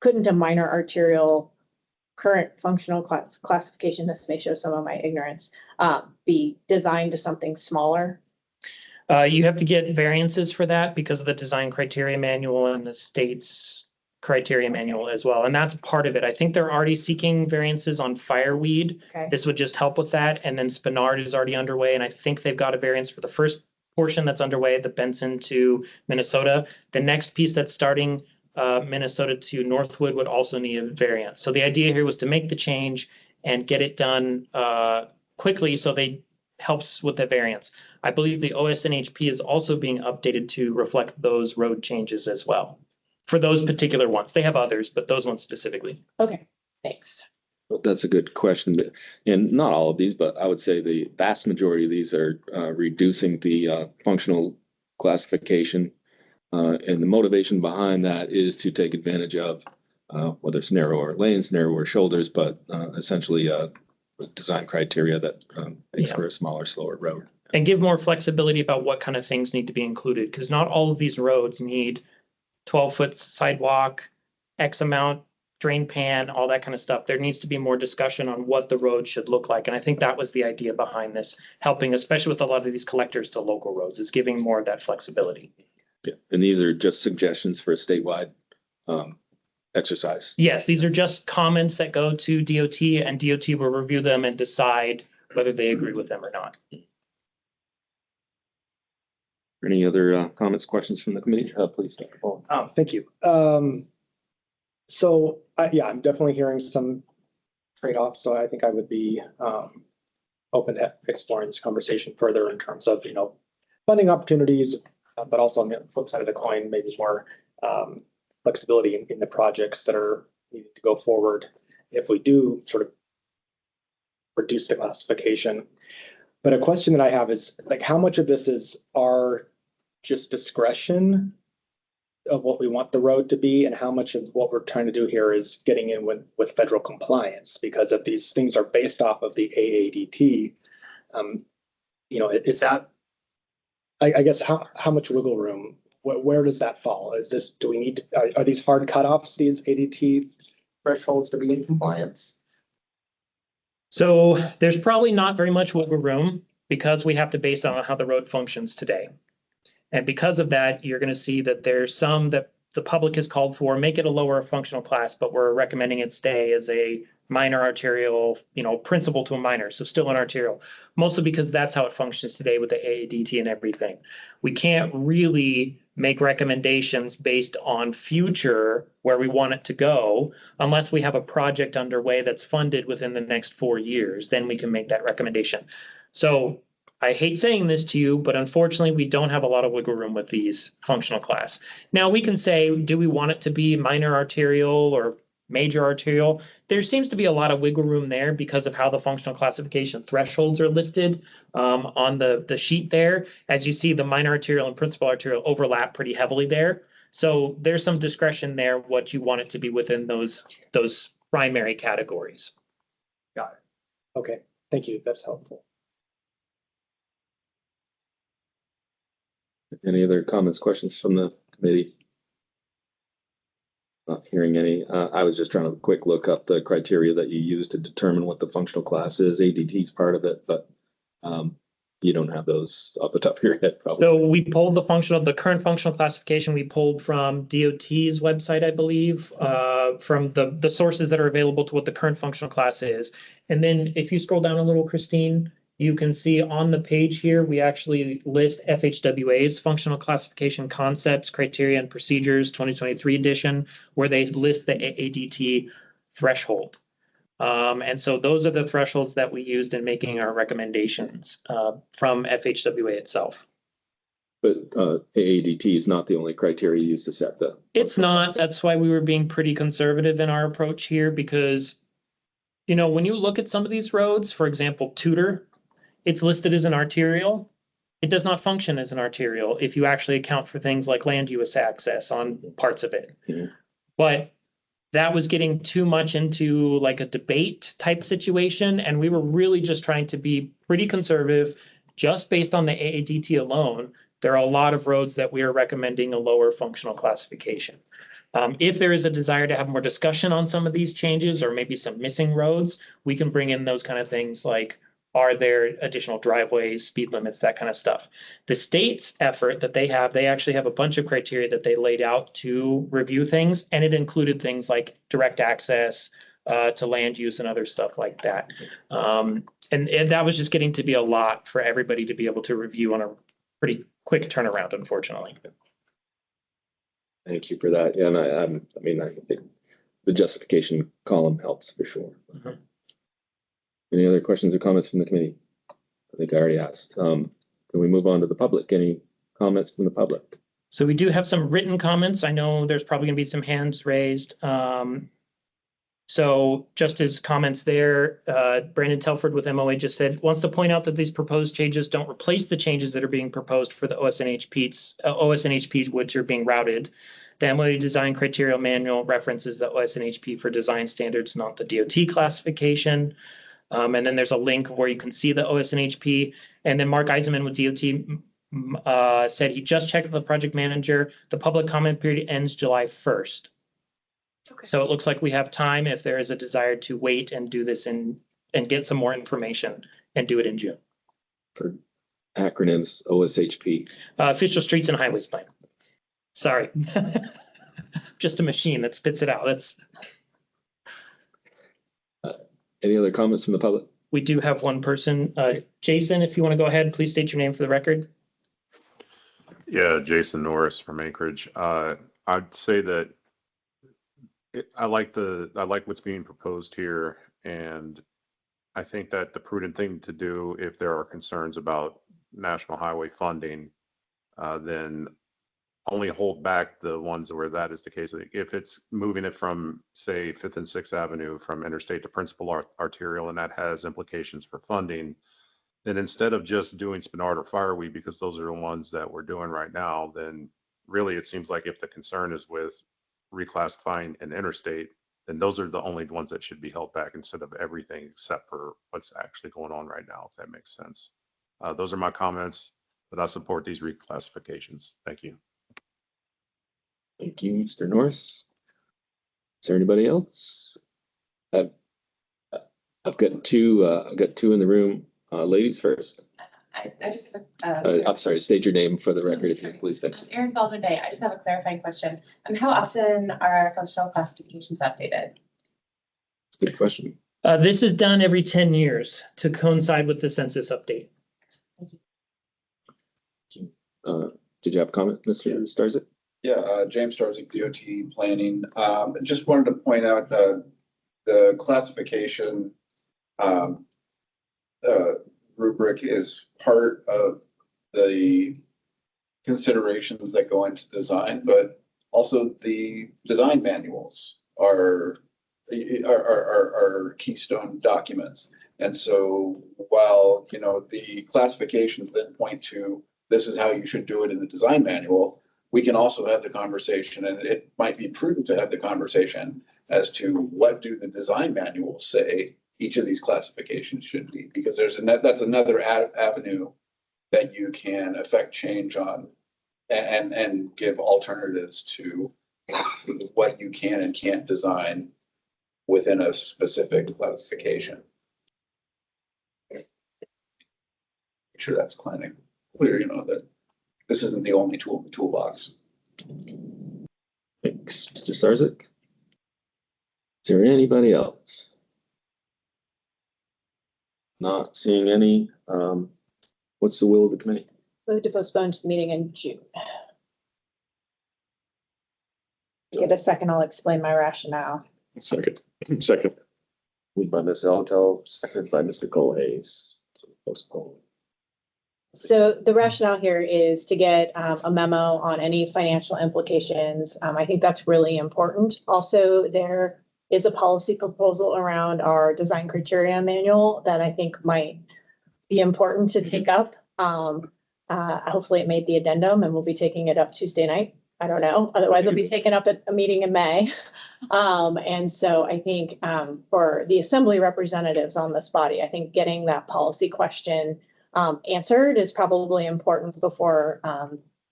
Couldn't a minor arterial current functional classification, this may show some of my ignorance, be designed to something smaller? You have to get variances for that because of the design criteria manual and the state's criteria manual as well. And that's part of it. I think they're already seeking variances on Fireweed. Okay. This would just help with that. And then Spinard is already underway. And I think they've got a variance for the first portion that's underway, the Benson to Minnesota. The next piece that's starting Minnesota to Northwood would also need a variance. So the idea here was to make the change and get it done quickly so they helps with the variance. I believe the OSNHP is also being updated to reflect those road changes as well. For those particular ones, they have others, but those ones specifically. Okay, thanks. That's a good question. And not all of these, but I would say the vast majority of these are reducing the functional classification. And the motivation behind that is to take advantage of whether it's narrower lanes, narrower shoulders, but essentially design criteria that makes for a smaller, slower road. And give more flexibility about what kind of things need to be included, because not all of these roads need 12-foot sidewalk, X amount, drain pan, all that kind of stuff. There needs to be more discussion on what the road should look like. And I think that was the idea behind this, helping, especially with a lot of these collectors to local roads, is giving more of that flexibility. Yeah. And these are just suggestions for a statewide exercise. Yes, these are just comments that go to DOT, and DOT will review them and decide whether they agree with them or not. Any other comments, questions from the committee? Please, Dr. Paul. Thank you. So yeah, I'm definitely hearing some trade-offs. So I think I would be open to exploring this conversation further in terms of, funding opportunities, but also on the flip side of the coin, maybe more flexibility in the projects that are needed to go forward if we do sort of reduce the classification. But a question that I have is, like, how much of this is our just discretion of what we want the road to be, and how much of what we're trying to do here is getting in with federal compliance? Because if these things are based off of the AADT, is that, I guess, how much wiggle room? Where does that fall? Do we need to, are these hard cutoffs, these ADT thresholds, to be in compliance? So there's probably not very much wiggle room because we have to base on how the road functions today. And because of that, you're going to see that there's some that the public has called for, make it a lower functional class, but we're recommending it stay as a minor arterial, principal to a minor, so still an arterial, mostly because that's how it functions today with the AADT and everything. We can't really make recommendations based on future where we want it to go unless we have a project underway that's funded within the next 4 years. Then we can make that recommendation. So I hate saying this to you, but unfortunately, we don't have a lot of wiggle room with these functional class. Now, we can say, do we want it to be minor arterial or major arterial? There seems to be a lot of wiggle room there because of how the functional classification thresholds are listed on the sheet there. As you see, the minor arterial and principal arterial overlap pretty heavily there. So there's some discretion there, what you want it to be within those primary categories. Got it. Okay, thank you. That's helpful. Any other comments, questions from the committee? Not hearing any. I was just trying to quick look up the criteria that you use to determine what the functional class is. ADT is part of it, but you don't have those off the top of your head, probably. So we pulled the current functional classification we pulled from DOT's website, I believe, from the sources that are available to what the current functional class is. And then if you scroll down a little, Christine, you can see on the page here, we actually list FHWA's functional classification concepts, criteria, and procedures 2023 edition, where they list the AADT threshold. And so those are the thresholds that we used in making our recommendations from FHWA itself. But AADT is not the only criteria used to set the. It's not. That's why we were being pretty conservative in our approach here, because, you know, when you look at some of these roads, for example, Tudor, it's listed as an arterial. It does not function as an arterial if you actually account for things like land use access on parts of it. Mhm. But that was getting too much into like a debate type situation. And we were really just trying to be pretty conservative, just based on the AADT alone. There are a lot of roads that we are recommending a lower functional classification. If there is a desire to have more discussion on some of these changes or maybe some missing roads, we can bring in those kind of things like, are there additional driveways, speed limits, that kind of stuff. The state's effort that they actually have a bunch of criteria that they laid out to review things, and it included things like direct access to land use and other stuff like that. And that was just getting to be a lot for everybody to be able to review on a pretty quick turnaround, unfortunately. Thank you for that. Yeah, and I mean, I think the justification column helps for sure. Mhm. Any other questions or comments from the committee? I think I already asked. Can we move on to the public? Any comments from the public? So we do have some written comments. I know there's probably gonna be some hands raised. So just as comments there, Brandon Telford with MOA just said, wants to point out that these proposed changes don't replace the changes that are being proposed for the OSNHPs which are being routed. The MOA design criteria manual references the OSNHP for design standards, not the DOT classification. And then there's a link where you can see the OSNHP. And then Mark Eisenman with DOT said he just checked with the project manager. The public comment period ends July 1st. Okay. So it looks like we have time if there is a desire to wait and do this and get some more information and do it in June. For acronyms, OSHP. Official Streets and Highways Plan. Sorry. Just a machine that spits it out. That's. Any other comments from the public? We do have one person. Jason, if you want to go ahead, please state your name for the record. Yeah, Jason Norris from Anchorage. I'd say that I like what's being proposed here, and I think that the prudent thing to do if there are concerns about national highway funding, then only hold back the ones where that is the case. If it's moving it from, say, 5th and 6th Avenue from interstate to principal arterial, and that has implications for funding, then instead of just doing Spenard or Fireweed, because those are the ones that we're doing right now, then really it seems like if the concern is with reclassifying an interstate, then those are the only ones that should be held back instead of everything except for what's actually going on right now, if that makes sense. Those are my comments, but I support these reclassifications. Thank you. Thank you, Mr. Norris. Is there anybody else? I've got two in the room. Ladies first. I just have I'm sorry, state your name for the record, if you please. Thank you. Erin Baldwin Day. I just have a clarifying question. How often are functional classifications updated? Good question. This is done every 10 years to coincide with the census update. Did you have a comment, Mr. Starzik? Yeah, James Starzik, DOT Planning. Just wanted to point out the classification rubric is part of the considerations that go into design, but also the design manuals are keystone documents. And so while, you know, the classifications then point to this is how you should do it in the design manual, we can also have the conversation, and it might be prudent to have the conversation as to what do the design manuals say each of these classifications should be, because that's another avenue that you can affect change on and give alternatives to what you can and can't design within a specific classification. Make sure that's clear, you know, that this isn't the only tool in the toolbox. Thanks, Mr. Sarzik. Is there anybody else? Not seeing any. What's the will of the committee? Move to postpone to the meeting in June. Get a second, I'll explain my rationale. Second. Moved by Ms. Altel, seconded by Mr. Cole Hayes. Postpone. So the rationale here is to get a memo on any financial implications. I think that's really important. Also, there is a policy proposal around our design criteria manual that I think might be important to take up. Hopefully it made the addendum and we'll be taking it up Tuesday night. I don't know. Otherwise, it'll be taken up at a meeting in May. And so I think for the assembly representatives on this body, I think getting that policy question answered is probably important before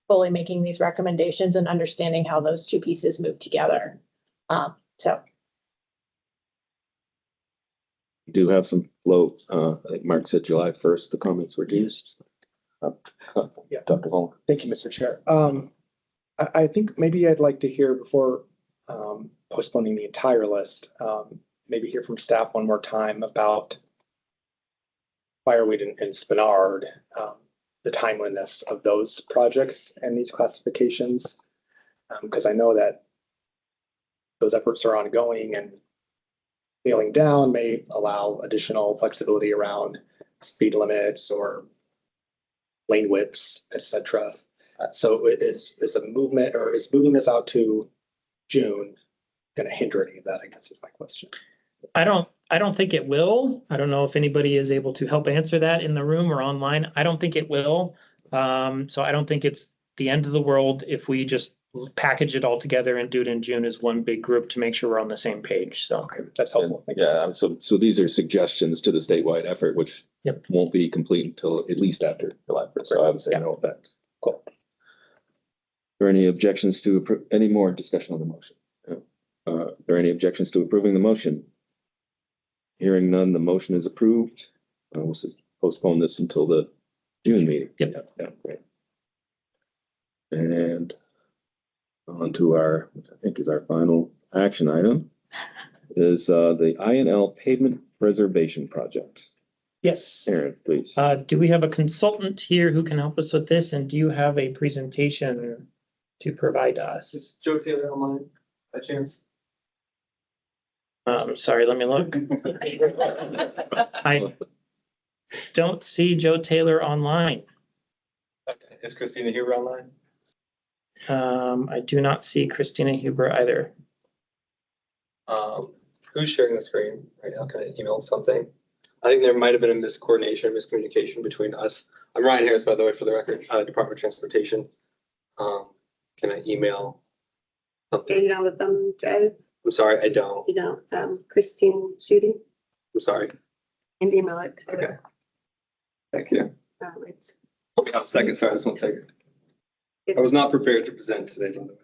fully making these recommendations and understanding how those two pieces move together. So. We do have some flow. I think Mark said July 1st, the comments were due. Yeah. Dr. Hall. Thank you, Mr. Chair. I think maybe I'd like to hear before postponing the entire list, maybe hear from staff one more time about Fireweed and Spenard, the timeliness of those projects and these classifications. Because I know that those efforts are ongoing, and scaling down may allow additional flexibility around speed limits or lane widths, etc. So is a movement, or is moving this out to June going to hinder any of that, I guess is my question. I don't think it will. I don't know if anybody is able to help answer that in the room or online. I don't think it will. So I don't think it's the end of the world if we just package it all together and do it in June as one big group to make sure we're on the same page. So Okay, that's helpful. Thank you. Yeah, so these are suggestions to the statewide effort, which won't be complete until at least after July 1st. So I would say no effect. Cool. Are there any objections to any more discussion on the motion? Are there any objections to approving the motion? Hearing none, the motion is approved. We'll postpone this until the June meeting. Yep. Yeah, great. And on to our, which I think is our final action item, is the INL Pavement Preservation Project. yes. Aaron, please. Do we have a consultant here who can help us with this? And do you have a presentation to provide us? Is Joe Taylor online by chance? Sorry, let me look. I don't see Joe Taylor online. Okay. Is Christina Huber online? I do not see Christina Huber either. Who's sharing the screen right now? Can I email something? I think there might have been a miscoordination, miscommunication between us. I'm Ryan Harris, by the way, for the record, Department of Transportation. Can I email something? You know, with them, Joe, I'm sorry, I don't. you know, Christine Shooting I'm sorry. and email it. Okay. Thank you. It's, Hold on a second. Sorry, this won't take it. I was not prepared to present today, by the way.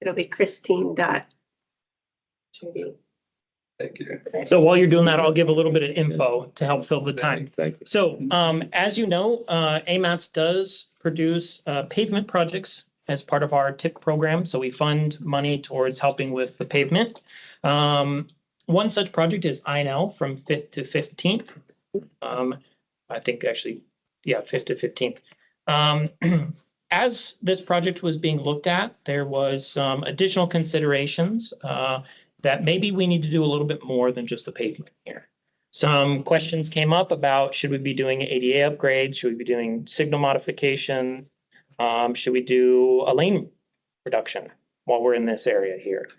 it'll be Christine dot Shooting. Thank you. So while you're doing that, I'll give a little bit of info to help fill the time. Thank you. So as you know, AMATS does produce pavement projects as part of our TIP program. So we fund money towards helping with the pavement. One such project is INL from 5th to 15th. I think actually, yeah, 5th to 15th. As this project was being looked at, there was some additional considerations that maybe we need to do a little bit more than just the pavement here. Some questions came up about, should we be doing ADA upgrades? Should we be doing signal modification? Should we do a lane reduction while we're in this area here?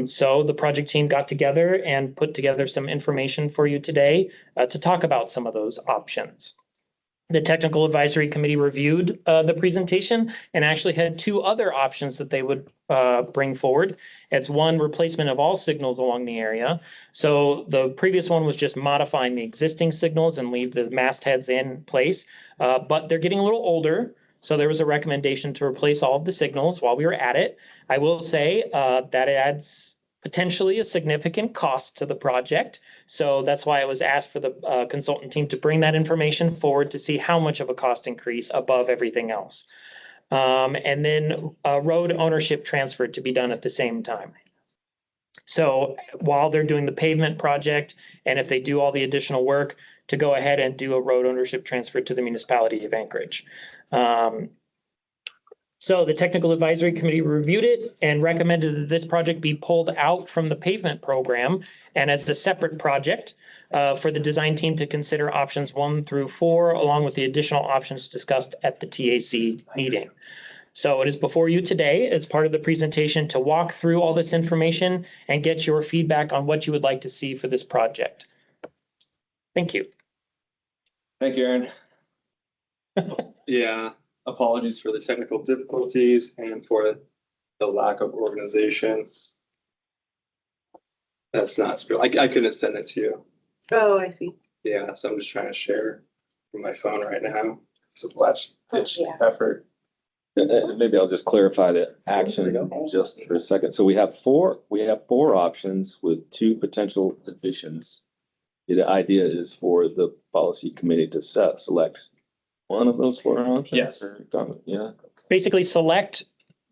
So the project team got together and put together some information for you today to talk about some of those options. The technical advisory committee reviewed the presentation and actually had two other options that they would bring forward. It's one, replacement of all signals along the area. So the previous one was just modifying the existing signals and leave the mastheads in place, but they're getting a little older. So there was a recommendation to replace all of the signals while we were at it. I will say that it adds potentially a significant cost to the project. So that's why I was asked for the consultant team to bring that information forward to see how much of a cost increase above everything else. And then road ownership transfer to be done at the same time. So while they're doing the pavement project, and if they do all the additional work, to go ahead and do a road ownership transfer to the municipality of Anchorage. So the technical advisory committee reviewed it and recommended that this project be pulled out from the pavement program and as a separate project for the design team to consider options 1 through 4, along with the additional options discussed at the TAC meeting. So it is before you today as part of the presentation to walk through all this information and get your feedback on what you would like to see for this project. Thank you. Thank you, Aaron. Yeah, apologies for the technical difficulties and for the lack of organization. That's not true. I couldn't send it to you. Oh, I see. Yeah, so I'm just trying to share from my phone right now. It's a last ditch yeah. effort. Maybe I'll just clarify the action just for a second. So we have four options with 2 potential additions. The idea is for the policy committee to select one of those 4 options? Yes. Yeah. Basically select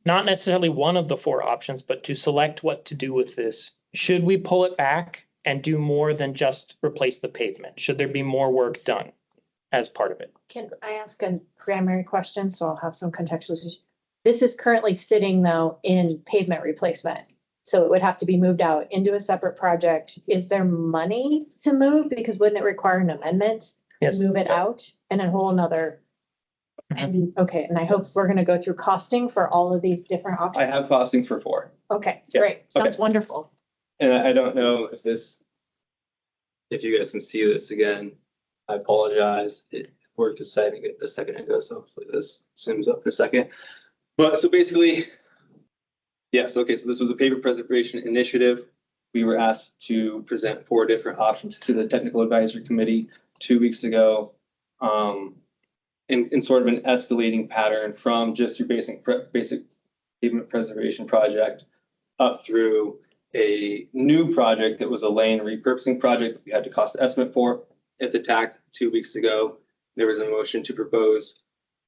not necessarily one of the 4 options, but to select what to do with this. Should we pull it back and do more than just replace the pavement? Should there be more work done as part of it? Can I ask a primary question? So I'll have some contextual. This is currently sitting though in pavement replacement. So it would have to be moved out into a separate project. Is there money to move? Because wouldn't it require an amendment Yes. to move it out and a whole nother? And okay, and I hope we're gonna go through costing for all of these different I options. have costing for 4. Okay, Yeah, great. Sounds okay. wonderful. And I don't know if you guys can see this again. I apologize. It worked a second ago, so hopefully this zooms up in a second. But so basically, yes, okay, so this was a pavement preservation initiative. We were asked to present 4 different options to the technical advisory committee 2 weeks ago. In sort of an escalating pattern from just your basic pavement preservation project up through a new project that was a lane repurposing project that we had to cost estimate for. At the TAC 2 weeks ago, there was a motion to propose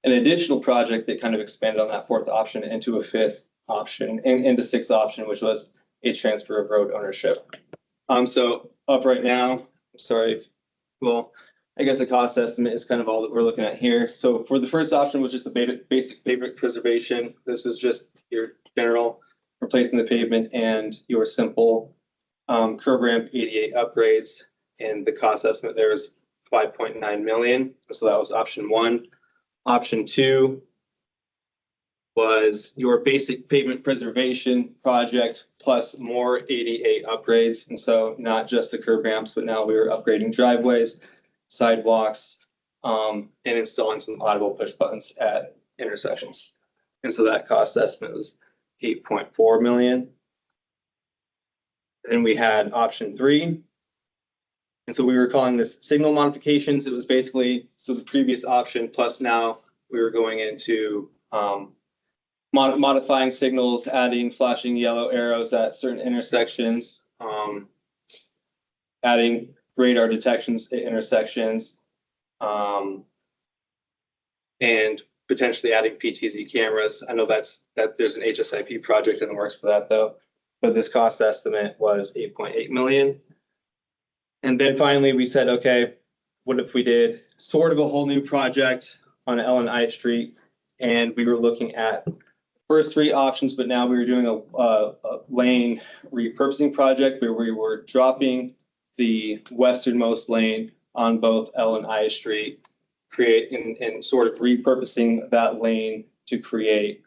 an additional project that kind of expanded on that 4th option into a 5th option and into 6th option, which was a transfer of road ownership. So up right now, sorry, well, I guess the cost estimate is kind of all that we're looking at here. So for the first option was just the basic pavement preservation. This is just your general replacing the pavement and your simple curb ramp ADA upgrades. And the cost estimate there is 5.9 million. So that was option 1. Option 2 was your basic pavement preservation project plus more ADA upgrades. And so not just the curb ramps, but now we were upgrading driveways, sidewalks, and installing some audible push buttons at intersections. And so that cost estimate was 8.4 million. And we had option 3. And so we were calling this signal modifications. It was basically, so the previous option plus now we were going into modifying signals, adding flashing yellow arrows at certain intersections, adding radar detections at intersections, and potentially adding PTZ cameras. I know that there's an HSIP project in the works for that though. but this cost estimate was 8.8 million. And then finally, we said, okay, what if we did sort of a whole new project on Ellen I Street? And we were looking at first three options, but now we were doing a lane repurposing project where we were dropping the westernmost lane on both L and I Street, and sort of repurposing that lane to create.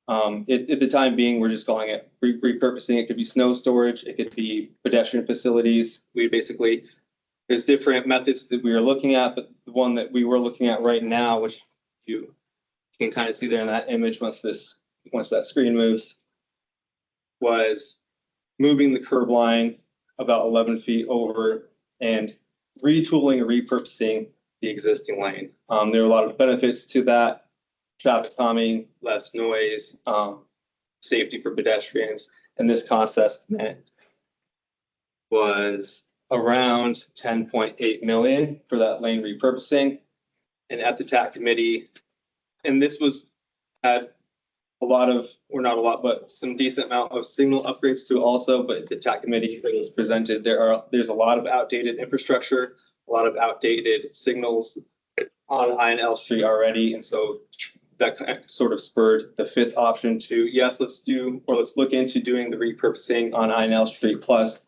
At the time being, we're just calling it repurposing. It could be snow storage, it could be pedestrian facilities. There's different methods that we were looking at, but the one that we were looking at right now, which you can kind of see there in that image once that screen moves, was moving the curb line about 11 feet over and retooling and repurposing the existing lane. There are a lot of benefits to that: traffic calming, less noise, safety for pedestrians. And this cost estimate was around 10.8 million for that lane repurposing. And at the TAC committee, and this had a lot of, or not a lot, but some decent amount of signal upgrades to also, but the TAC committee that was presented, there's a lot of outdated infrastructure, a lot of outdated signals on I and L Street already. And so that sort of spurred the fifth option to, yes, let's look into doing the repurposing on I and L Street plus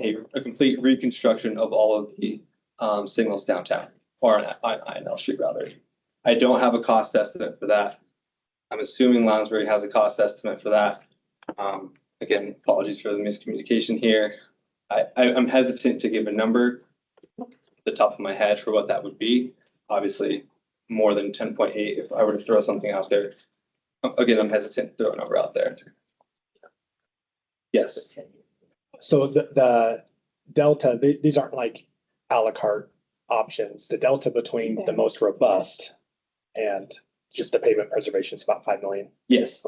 a complete reconstruction of all of the signals downtown, or on I and L Street rather. I don't have a cost estimate for that. I'm assuming Lounsbury has a cost estimate for that. Again, apologies for the miscommunication here. I'm hesitant to give a number at the top of my head for what that would be. Obviously, more than 10.8 if I were to throw something out there. Again, I'm hesitant to throw a number out there. Yes. So the delta, these aren't like a la carte options. The delta between the most robust and just the pavement preservation is about 5 million. Yes.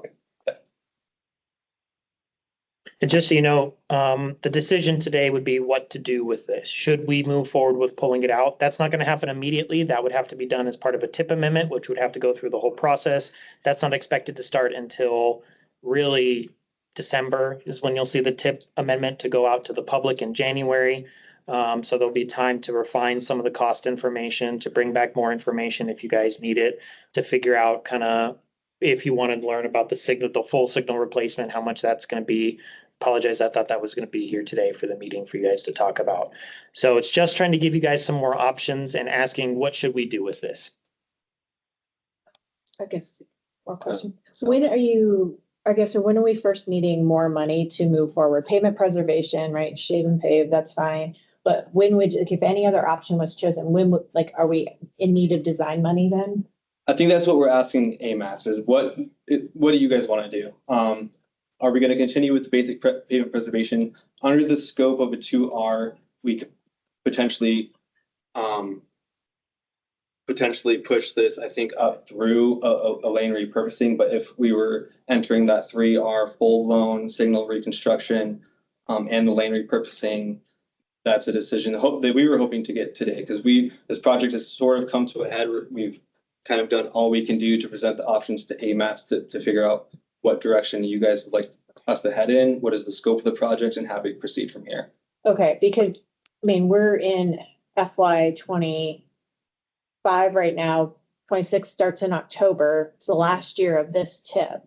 And just so you know, the decision today would be what to do with this. Should we move forward with pulling it out? That's not going to happen immediately. That would have to be done as part of a TIP amendment, which would have to go through the whole process. That's not expected to start until really December is when you'll see the TIP amendment to go out to the public in January. So there'll be time to refine some of the cost information, to bring back more information if you guys need it, to figure out kind of if you wanted to learn about the full signal replacement, how much that's going to be. Apologize, I thought that was going to be here today for the meeting for you guys to talk about. So it's just trying to give you guys some more options and asking what should we do with this? I guess, more question. So when are we first needing more money to move forward? Pavement preservation, right? Shave and pave, that's fine. But when would, if any other option was chosen, are we in need of design money then? I think that's what we're asking AMATS is what do you guys want to do? Are we going to continue with the basic pavement preservation under the scope of a 2R? We could potentially push this, I think, up through a lane repurposing. But if we were entering that 3R full blown signal reconstruction and the lane repurposing, that's a decision that we were hoping to get today, because this project has sort of come to a head. We've kind of done all we can do to present the options to AMATS to figure out what direction you guys would like us to head in, what is the scope of the project, and how we proceed from here. Okay, because we're in FY 25 right now. 26 starts in October. It's the last year of this TIP.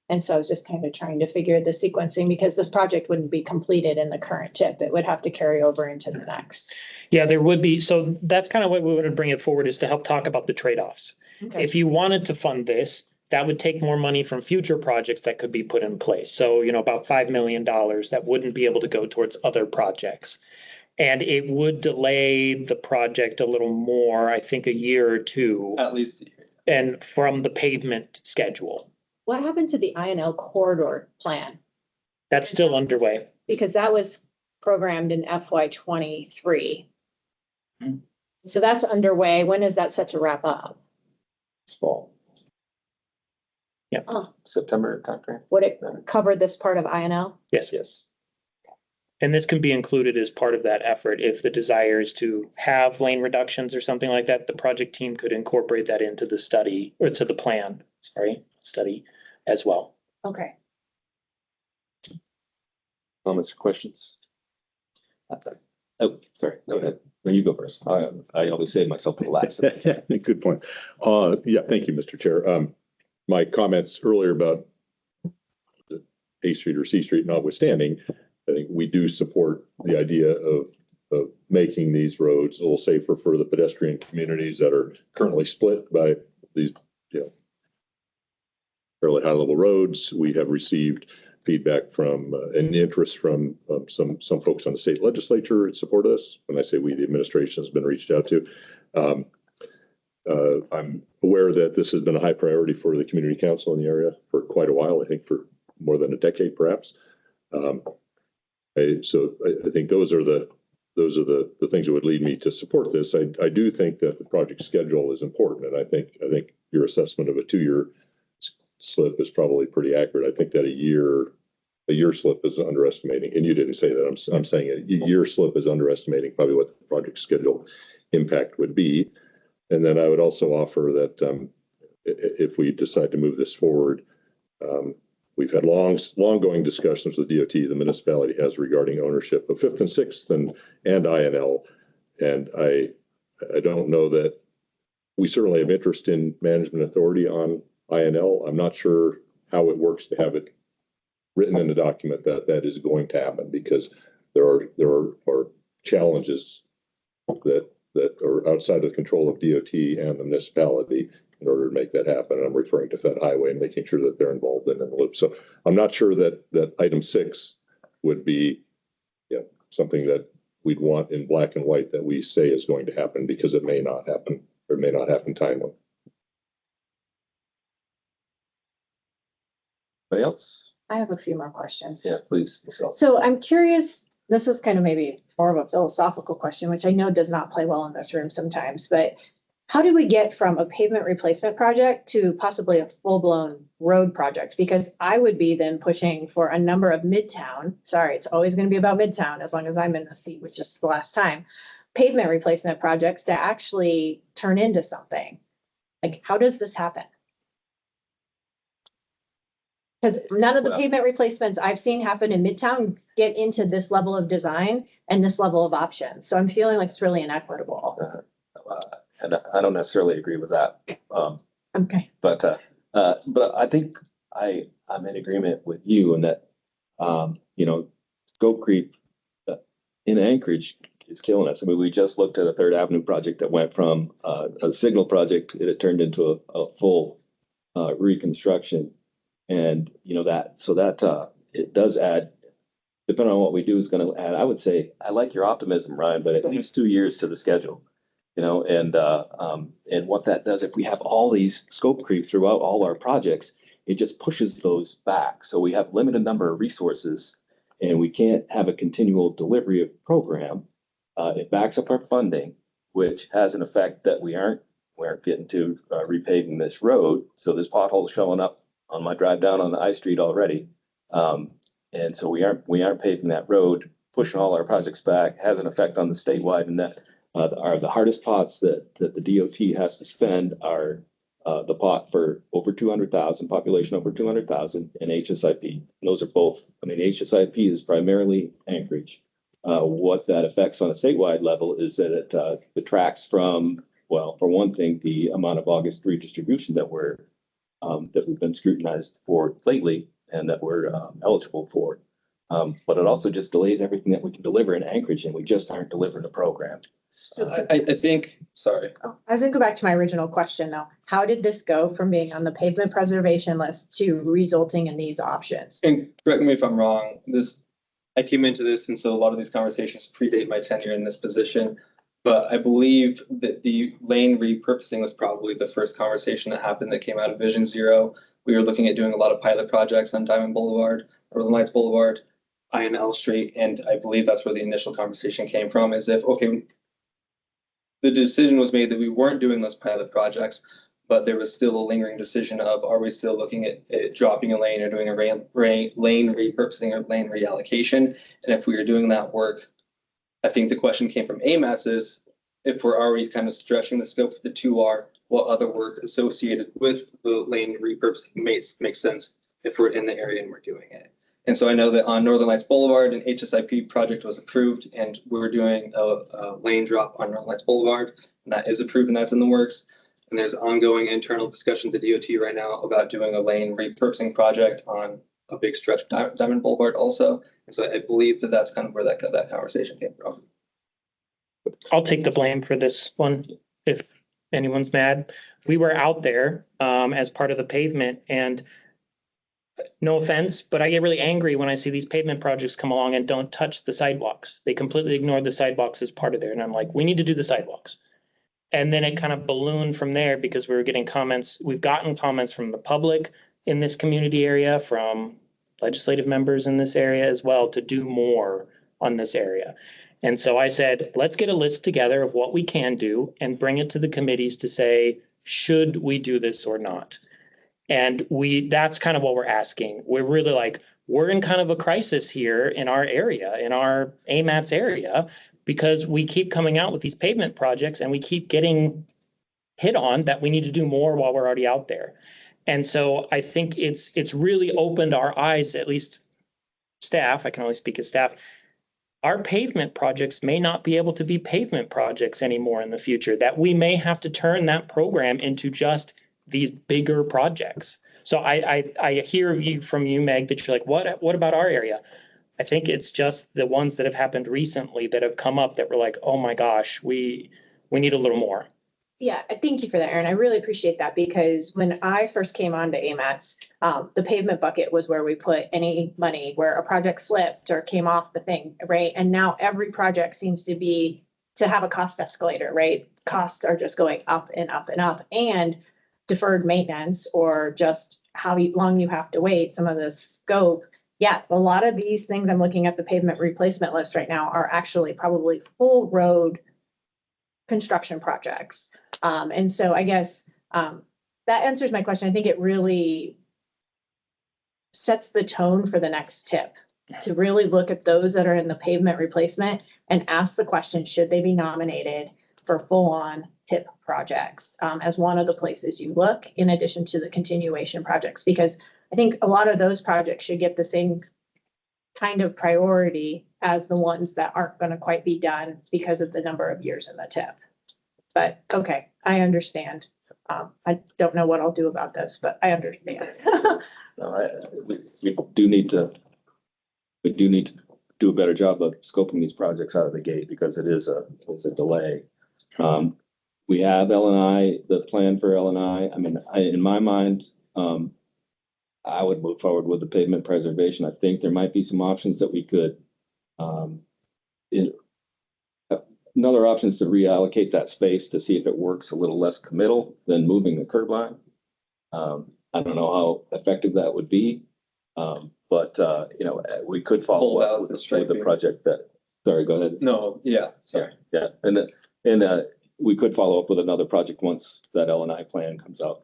And so I was just kind of trying to figure the sequencing, because this project wouldn't be completed in the current TIP. It would have to carry over into the next. Yeah, there would be. So that's kind of what we would bring it forward, is to help talk about the trade-offs. Okay. If you wanted to fund this, that would take more money from future projects that could be put in place. So, about $5 million that wouldn't be able to go towards other projects. And it would delay the project a little more, I think a year or two. At least a year. And from the pavement schedule. What happened to the INL corridor plan? That's still underway. Because that was programmed in FY 23. So that's underway. When is that set to wrap up? It's fall. Yeah. Oh, September timeframe. would it cover this part of INL? Yes. And this can be included as part of that effort. If the desire is to have lane reductions or something like that, the project team could incorporate that into the study, or to the plan, study as well. Okay. Comments or questions? Oh, sorry, go ahead. No, you go first. I always save myself for the last. Good point. Yeah, thank you, Mr. Chair. My comments earlier about the A Street or C Street notwithstanding, I think we do support the idea of making these roads a little safer for the pedestrian communities that are currently split by these, fairly high level roads. We have received feedback from and interest from some folks on the state legislature in support of this. When I say we, the administration has been reached out to. I'm aware that this has been a high priority for the community council in the area for quite a while. I think for more than a decade, perhaps. So I think those are the things that would lead me to support this. I do think that the project schedule is important, and I think your assessment of a 2-year slip is probably pretty accurate. I think that a year slip is underestimating, and you didn't say that. I'm saying a year slip is underestimating probably what the project schedule impact would be. And then I would also offer that if we decide to move this forward, we've had long-going discussions with DOT, the municipality has, regarding ownership of 5th and 6th and INL. And I don't know that we certainly have interest in management authority on INL. I'm not sure how it works to have it written in a document that is going to happen, because there are challenges that are outside of the control of DOT and the municipality in order to make that happen. And I'm referring to Fed Highway and making sure that they're involved in the loop. So I'm not sure that item 6 would be something that we'd want in black and white that we say is going to happen, because it may not happen or may not happen timely. Anybody else? I have a few more questions. Yeah, please. So I'm curious, this is kind of maybe more of a philosophical question, which I know does not play well in this room sometimes, but how do we get from a pavement replacement project to possibly a full-blown road project? Because I would be then pushing for a number of Midtown, sorry, it's always going to be about Midtown as long as I'm in the seat, which is the last time, pavement replacement projects to actually turn into something. Like, how does this happen? Because none of the pavement replacements I've seen happen in Midtown get into this level of design and this level of options. So I'm feeling like it's really inequitable. And I don't necessarily agree with that. Okay. But I think I'm in agreement with you in that, scope creep in Anchorage is killing us. I mean, we just looked at a 3rd Avenue project that went from a signal project, it turned into a full reconstruction. And it does add, depending on what we do, is going to add. I would say I like your optimism, Ryan, but at least 2 years to the schedule. And what that does, if we have all these scope creep throughout all our projects, it just pushes those back. So we have limited number of resources, and we can't have a continual delivery of program. It backs up our funding, which has an effect that we aren't getting to repaving this road. So there's potholes showing up on my drive down on the I Street already. And so we aren't paving that road, pushing all our projects back, has an effect on the statewide, and that are the hardest pots that the DOT has to spend are the pot for over 200,000, population over 200,000, and HSIP. And those are both, HSIP is primarily Anchorage. What that affects on a statewide level is that it detracts from, well, for one thing, the amount of August redistribution that we've been scrutinized for lately and that we're eligible for. But it also just delays everything that we can deliver in Anchorage, and we just aren't delivering a program. I think, sorry. Oh, I was gonna go back to my original question though. How did this go from being on the pavement preservation list to resulting in these options? And correct me if I'm wrong, I came into this, and so a lot of these conversations predate my tenure in this position. But I believe that the lane repurposing was probably the first conversation that happened that came out of Vision Zero. We were looking at doing a lot of pilot projects on Diamond Boulevard, Northern Lights Boulevard, INL Street, and I believe that's where the initial conversation came from, is if, okay, the decision was made that we weren't doing those pilot projects, but there was still a lingering decision of, are we still looking at dropping a lane or doing a lane repurposing or lane reallocation? And if we were doing that work, I think the question came from AMATS is, if we're already kind of stretching the scope of the 2R, what other work associated with the lane repurposing makes sense if we're in the area and we're doing it. And so I know that on Northern Lights Boulevard, an HSIP project was approved, and we're doing a lane drop on Northern Lights Boulevard, and that is approved and that's in the works. And there's ongoing internal discussion with the DOT right now about doing a lane repurposing project on a big stretch of Diamond Boulevard also. And so I believe that that's kind of where that conversation came from. I'll take the blame for this one if anyone's mad. We were out there as part of the pavement, and no offense, but I get really angry when I see these pavement projects come along and don't touch the sidewalks. They completely ignore the sidewalks as part of there. And I'm like, we need to do the sidewalks. And then it kind of ballooned from there because we were getting comments. We've gotten comments from the public in this community area, from legislative members in this area as well, to do more on this area. And so I said, let's get a list together of what we can do and bring it to the committees to say, should we do this or not? And that's kind of what we're asking. We're really like, we're in kind of a crisis here in our area, in our AMATS area, because we keep coming out with these pavement projects and we keep getting hit on that we need to do more while we're already out there. And so I think it's really opened our eyes, at least staff, I can only speak as staff. Our pavement projects may not be able to be pavement projects anymore in the future, that we may have to turn that program into just these bigger projects. So I hear from you, Meg, that you're like, what about our area? I think it's just the ones that have happened recently that have come up that were like, oh my gosh, we need a little more. Yeah, thank you for that, Aaron. I really appreciate that, because when I first came on to AMATS, the pavement bucket was where we put any money where a project slipped or came off the thing, right? And now every project seems to have a cost escalator, right? Costs are just going up and up and up, and deferred maintenance, or just how long you have to wait, some of the scope. Yeah, a lot of these things, I'm looking at the pavement replacement list right now, are actually probably full road construction projects. And so I guess that answers my question. I think it really sets the tone for the next tip, to really look at those that are in the pavement replacement and ask the question, should they be nominated for full-on tip projects as one of the places you look, in addition to the continuation projects? Because I think a lot of those projects should get the same kind of priority as the ones that aren't going to quite be done because of the number of years in the tip. But okay, I understand. I don't know what I'll do about this, but I understand. We do need to do a better job of scoping these projects out of the gate, because it's a delay. We have L&I, the plan for L&I. I mean, in my mind, I would move forward with the pavement preservation. I think there might be some options that we could. Another option is to reallocate that space to see if it works a little less committal than moving the curb line. I don't know how effective that would be, but we could follow up with the project that. Sorry, go ahead. No, yeah, sorry. Yeah, and we could follow up with another project once that L&I plan comes out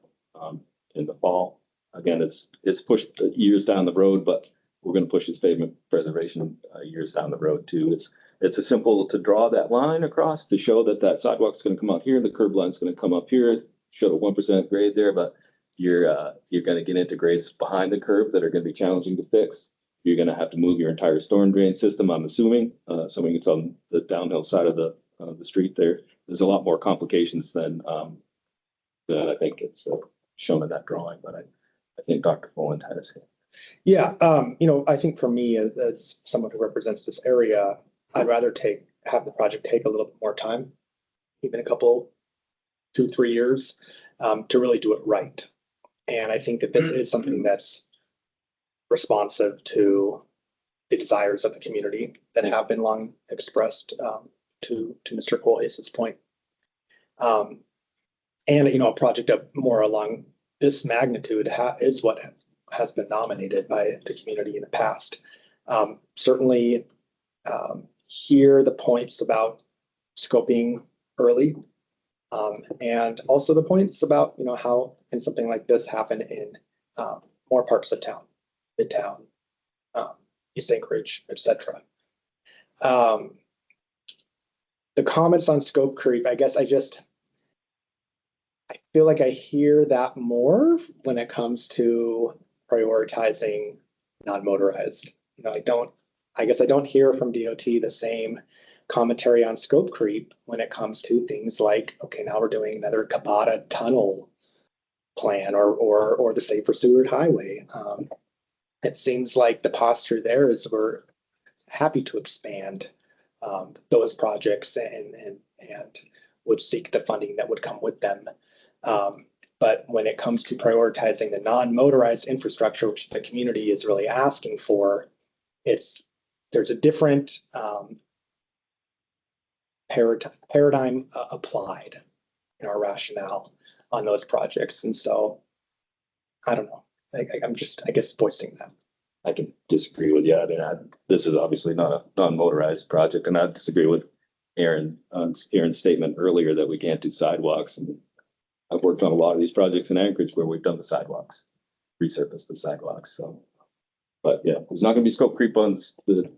in the fall. Again, it's pushed years down the road, but we're going to push this pavement preservation years down the road too. It's a simple to draw that line across to show that sidewalk's going to come out here, the curb line's going to come up here, show a 1% grade there, but you're going to get into grades behind the curb that are going to be challenging to fix. You're going to have to move your entire storm drain system, I'm assuming it's on the downhill side of the street there. There's a lot more complications than I think it's shown in that drawing, but I think Dr. Boland had a say. Yeah, I think for me, as someone who represents this area, I'd rather have the project take a little bit more time, even a couple, 2-3 years, to really do it right. And I think that this is something that's responsive to the desires of the community that have been long expressed to Mr. Colhase's point. And a project of more along this magnitude is what has been nominated by the community in the past. Certainly hear the points about scoping early, and also the points about how can something like this happen in more parts of town, Midtown, East Anchorage, etc. The comments on scope creep, I guess I feel like I hear that more when it comes to prioritizing non-motorized. I guess I don't hear from DOT the same commentary on scope creep when it comes to things like, okay, now we're doing another Cabada tunnel plan or the Safer Seward Highway. It seems like the posture there is we're happy to expand those projects and would seek the funding that would come with them. But when it comes to prioritizing the non-motorized infrastructure, which the community is really asking for, there's a different paradigm applied in our rationale on those projects. And so I don't know. I'm just, I guess, voicing that. I can disagree with you. I mean, this is obviously not a non-motorized project, and I disagree with Aaron's statement earlier that we can't do sidewalks. And I've worked on a lot of these projects in Anchorage where we've done the sidewalks, resurfaced the sidewalks. So, but yeah, there's not going to be scope creep on the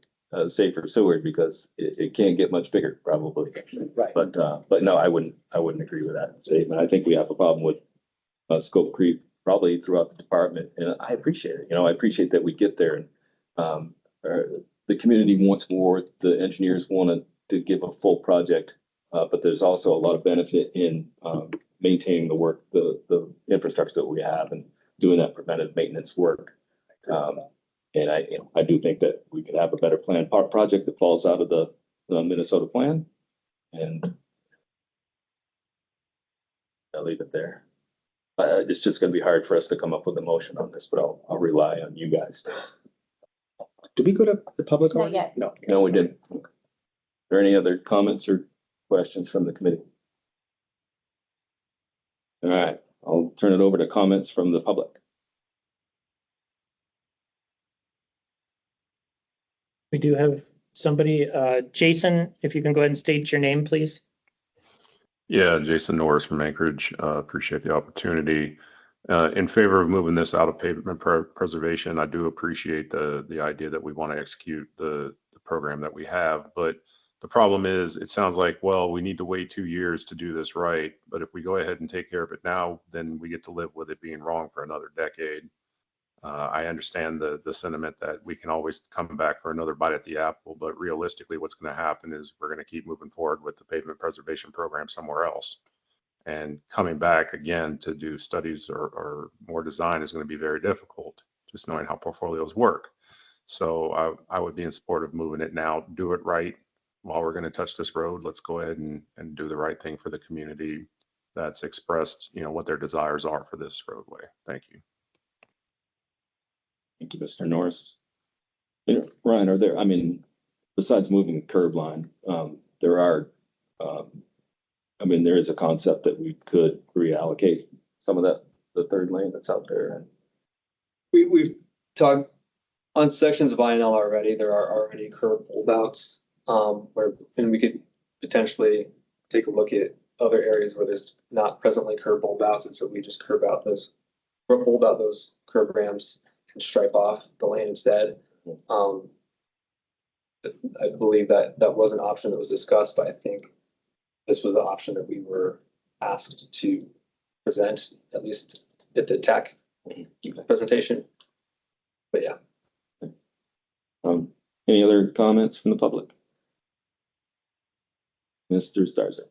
Safer Seward because it can't get much bigger, probably. Right. But no, I wouldn't agree with that statement. I think we have a problem with scope creep probably throughout the department, and I appreciate it. I appreciate that we get there, and the community wants more. The engineers want to give a full project, but there's also a lot of benefit in maintaining the work, the infrastructure that we have, and doing that preventive maintenance work. And I do think that we could have a better plan project that falls out of the Minnesota plan, and I'll leave it there. It's just going to be hard for us to come up with a motion on this, but I'll rely on you guys. Did we go to the public Not already? yet. No, we didn't. Are there any other comments or questions from the committee? All right, I'll turn it over to comments from the public. We do have somebody, Jason, if you can go ahead and state your name, please. Yeah, Jason Norris from Anchorage. Appreciate the opportunity. In favor of moving this out of pavement preservation, I do appreciate the idea that we want to execute the program that we have. But the problem is, it sounds like, well, we need to wait 2 years to do this right. But if we go ahead and take care of it now, then we get to live with it being wrong for another decade. I understand the sentiment that we can always come back for another bite at the apple, but realistically, what's going to happen is we're going to keep moving forward with the pavement preservation program somewhere else. And coming back again to do studies or more design is going to be very difficult, just knowing how portfolios work. So I would be in support of moving it now, do it right. While we're going to touch this road, let's go ahead and do the right thing for the community that's expressed, what their desires are for this roadway. Thank you. Thank you, Mr. Norris. Ryan, besides moving the curb line, there is a concept that we could reallocate some of the third lane that's out there. We've talked on sections of INL already. There are already curb holdouts and we could potentially take a look at other areas where there's not presently curb holdouts, and so we just hold out those curb ramps and stripe off the lane instead. I believe that was an option that was discussed, but I think this was the option that we were asked to present, at least at the TAC presentation. But yeah. Any other comments from the public? Mr. Starzyk.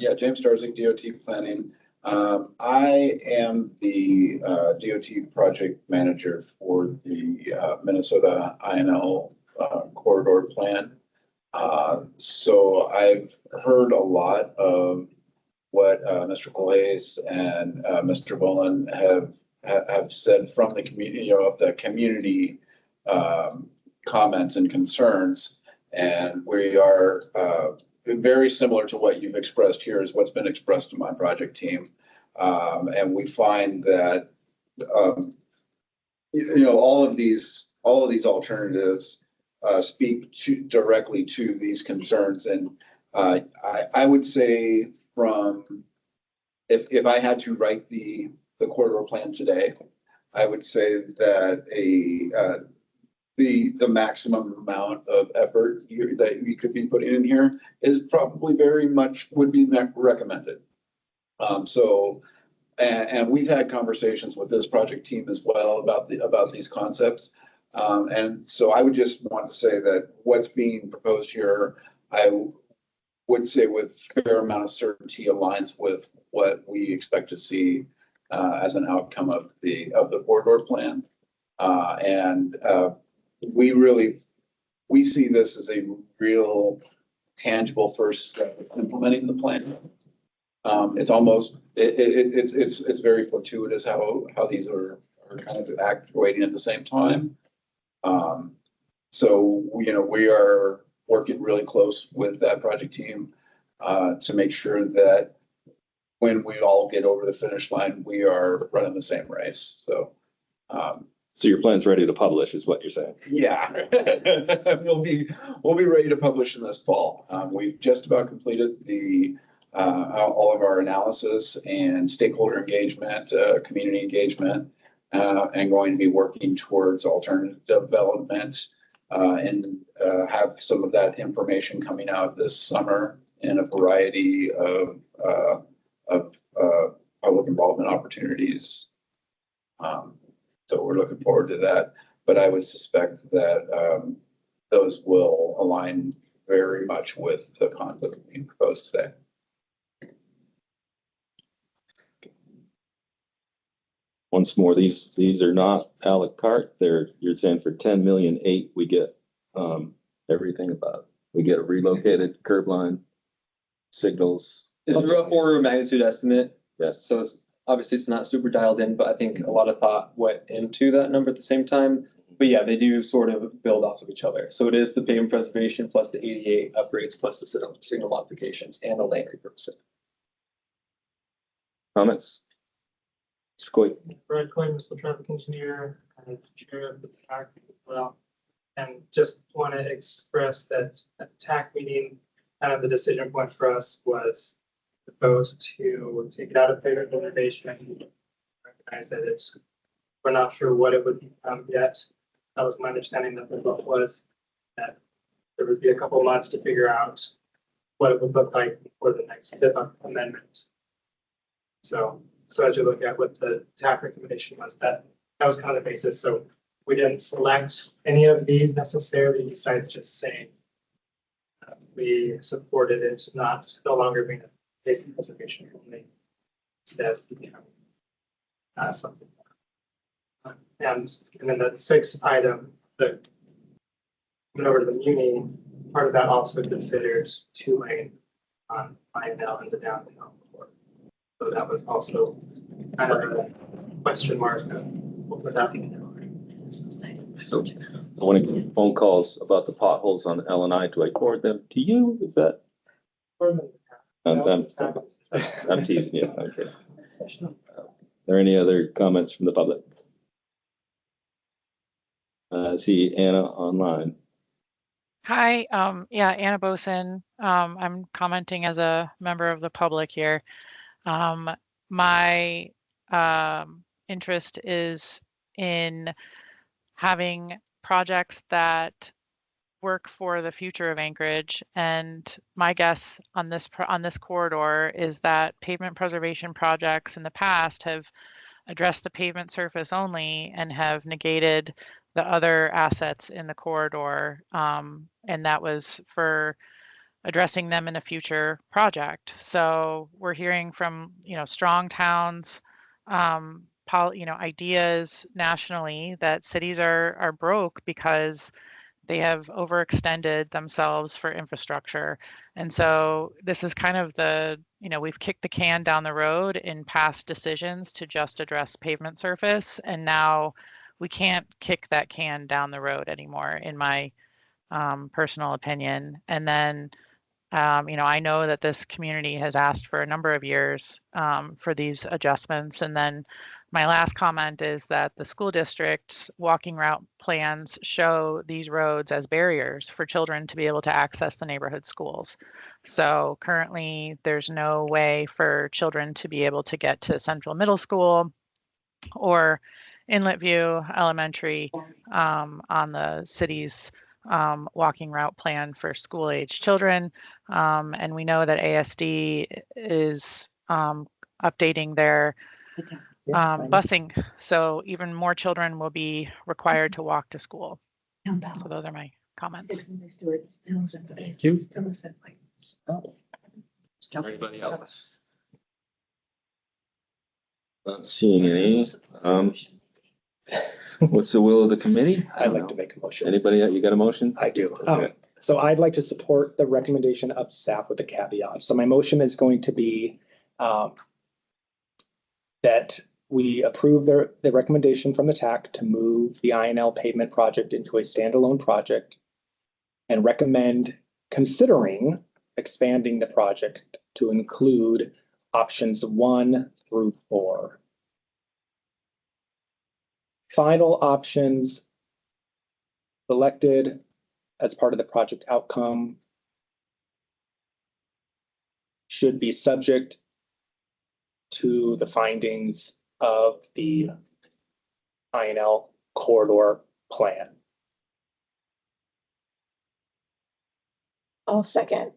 Yeah, James Starzyk, DOT Planning. I am the DOT project manager for the Minnesota INL corridor plan. So I've heard a lot of what Mr. Calais and Mr. Bullen have said from the community, of the community comments and concerns, and we are very similar to what you've expressed here is what's been expressed to my project team. And we find that, all of these alternatives speak directly to these concerns. And I would say if I had to write the corridor plan today, I would say that the maximum amount of effort that we could be putting in here is probably very much would be recommended. And we've had conversations with this project team as well about these concepts. And so I would just want to say that what's being proposed here, I would say with fair amount of certainty aligns with what we expect to see as an outcome of the corridor plan. We see this as a real tangible first step of implementing the plan. It's very fortuitous how these are kind of actuating at the same time. So, we are working really close with that project team to make sure that when we all get over the finish line, we are running the same race. So your plan's ready to publish is what you're saying? yeah, we'll be ready to publish in this fall. We've just about completed all of our analysis and stakeholder engagement, community engagement, and going to be working towards alternative development and have some of that information coming out this summer in a variety of public involvement opportunities. So we're looking forward to that, but I would suspect that those will align very much with the concept being proposed today. Once more, these are not a la carte. You're saying for 10 million, we get everything about. We get a relocated curb line, signals. It's a rough order of magnitude estimate. Yes. So it's not super dialed in, but I think a lot of thought went into that number at the same time. But yeah, they do sort of build off of each other. So it is the pavement preservation plus the ADA upgrades plus the signal modifications and the lane repurposing. Comments? Mr. Coy. Brad Coy, Municipal Traffic Engineer, and Chair of the TAC as well. And just want to express that at the TAC meeting, kind of the decision point for us was the vote to take it out of pavement preservation. Recognize that we're not sure what it would become yet. That was my understanding that the vote was that there would be a couple of months to figure out what it would look like for the next PIP amendment. So as you look at what the TAC recommendation was, that was kind of the basis. So we didn't select any of these necessarily besides just saying we supported it no longer being a pavement preservation only, instead becoming something. And then the sixth item, that went over to the muni, part of that also considered 2-lane on Pinedale into downtown. So that was also kind of a question mark of what would that be. So when I get phone calls about the potholes on L&I, do I forward them to you? Is that? I'm teasing you. Okay. Are there any other comments from the public? See Anna online. Hi, Anna Boson. I'm commenting as a member of the public here. My interest is in having projects that work for the future of Anchorage, and my guess on this corridor is that pavement preservation projects in the past have addressed the pavement surface only and have negated the other assets in the corridor, and that was for addressing them in a future project. So we're hearing from strong towns, ideas nationally that cities are broke because they have overextended themselves for infrastructure. And so this is kind of we've kicked the can down the road in past decisions to just address pavement surface. And now we can't kick that can down the road anymore, in my personal opinion. And then, I know that this community has asked for a number of years for these adjustments. And then my last comment is that the school district's walking route plans show these roads as barriers for children to be able to access the neighborhood schools. So currently there's no way for children to be able to get to Central Middle School or Inlet View Elementary on the city's walking route plan for school age children. And we know that ASD is updating their busing. So even more children will be required to walk to school. So those are my comments. Thank you. Anybody else? Not seeing any. What's the will of the committee? I'd like to make a motion. Anybody, you got a motion? I do. Okay. So I'd like to support the recommendation of staff with a caveat. So my motion is going to be that we approve the recommendation from the TAC to move the INL pavement project into a standalone project and recommend considering expanding the project to include options 1 through 4. Final options selected as part of the project outcome should be subject to the findings of the INL corridor plan. I'll second.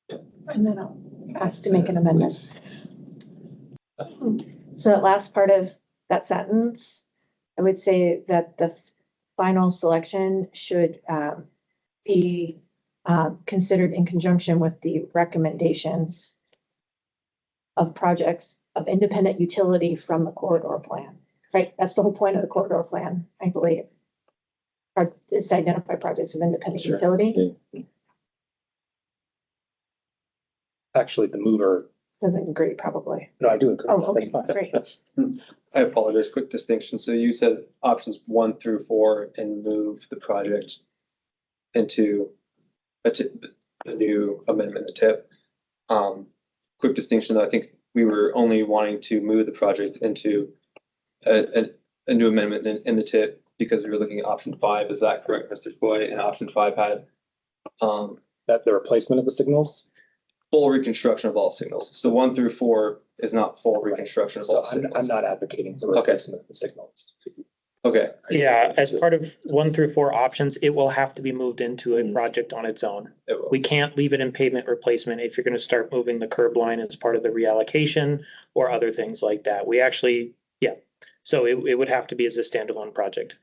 And then I'll ask to make an amendment. So that last part of that sentence, I would say that the final selection should be considered in conjunction with the recommendations of projects of independent utility from the corridor plan, right? That's the whole point of the corridor plan, I believe. Is to identify projects of independent utility. Actually, the mover. Doesn't agree, probably. No, I do agree. Oh, okay, great. I apologize, quick distinction. So you said options 1 through 4 and move the project into a new amendment to TIP. Quick distinction, though, I think we were only wanting to move the project into a new amendment in the TIP because we were looking at option 5. Is that correct, Mr. Boy? And option 5 had that the replacement of the signals? Full reconstruction of all signals. So 1 through 4 is not full reconstruction of all signals. I'm not advocating the replacement of the signals. Okay. Yeah, as part of 1 through 4 options, it will have to be moved into a project on its own. We can't leave it in pavement replacement if you're going to start moving the curb line as part of the reallocation or other things like that. We actually, yeah. So it would have to be as a standalone project.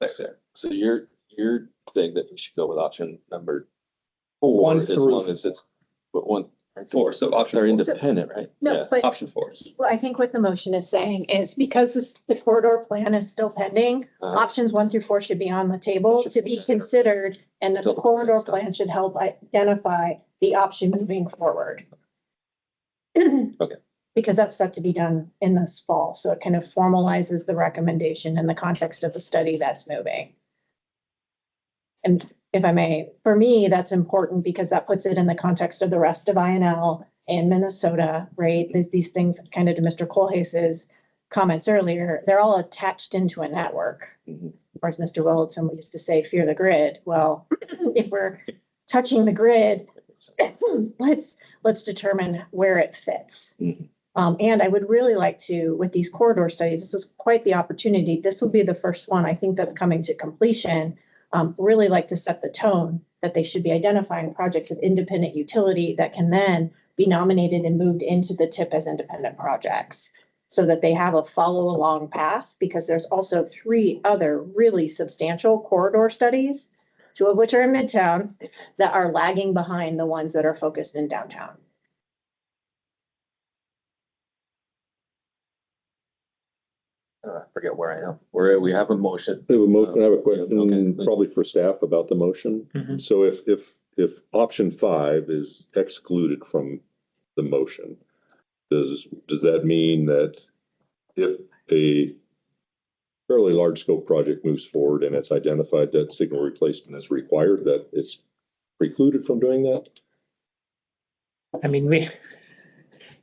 Thanks, sir. So you're saying that we should go with option number 4 1 as through long as it's, but 1 or 4. So option they're 4. independent, right? No, Yeah. but Option 4. well, I think what the motion is saying is because the corridor plan is still pending, options 1 through 4 should be on the table to be considered, and that the corridor plan should help identify the option moving forward. Okay. Because that's set to be done in this fall, so it kind of formalizes the recommendation in the context of the study that's moving. And if I may, for me, that's important because that puts it in the context of the rest of INL and Minnesota, right? These things, kind of to Mr. Kohlhaas's comments earlier, they're all attached into a network. Of course, Mr. Willardson used to say, fear the grid. Well, if we're touching the grid, let's determine where it fits. And I would really like to, with these corridor studies, this was quite the opportunity. This will be the first one, I think, that's coming to completion. Really like to set the tone that they should be identifying projects of independent utility that can then be nominated and moved into the TIP as independent projects so that they have a follow along path, because there's also 3 other really substantial corridor studies, 2 of which are in Midtown, that are lagging behind the ones that are focused in downtown. I forget where I am. Where we have a motion. I have a question, Okay. probably for staff about the motion. Mhm. So if option 5 is excluded from the motion, does that mean that if a fairly large scope project moves forward and it's identified that signal replacement is required, that it's precluded from doing that? I mean,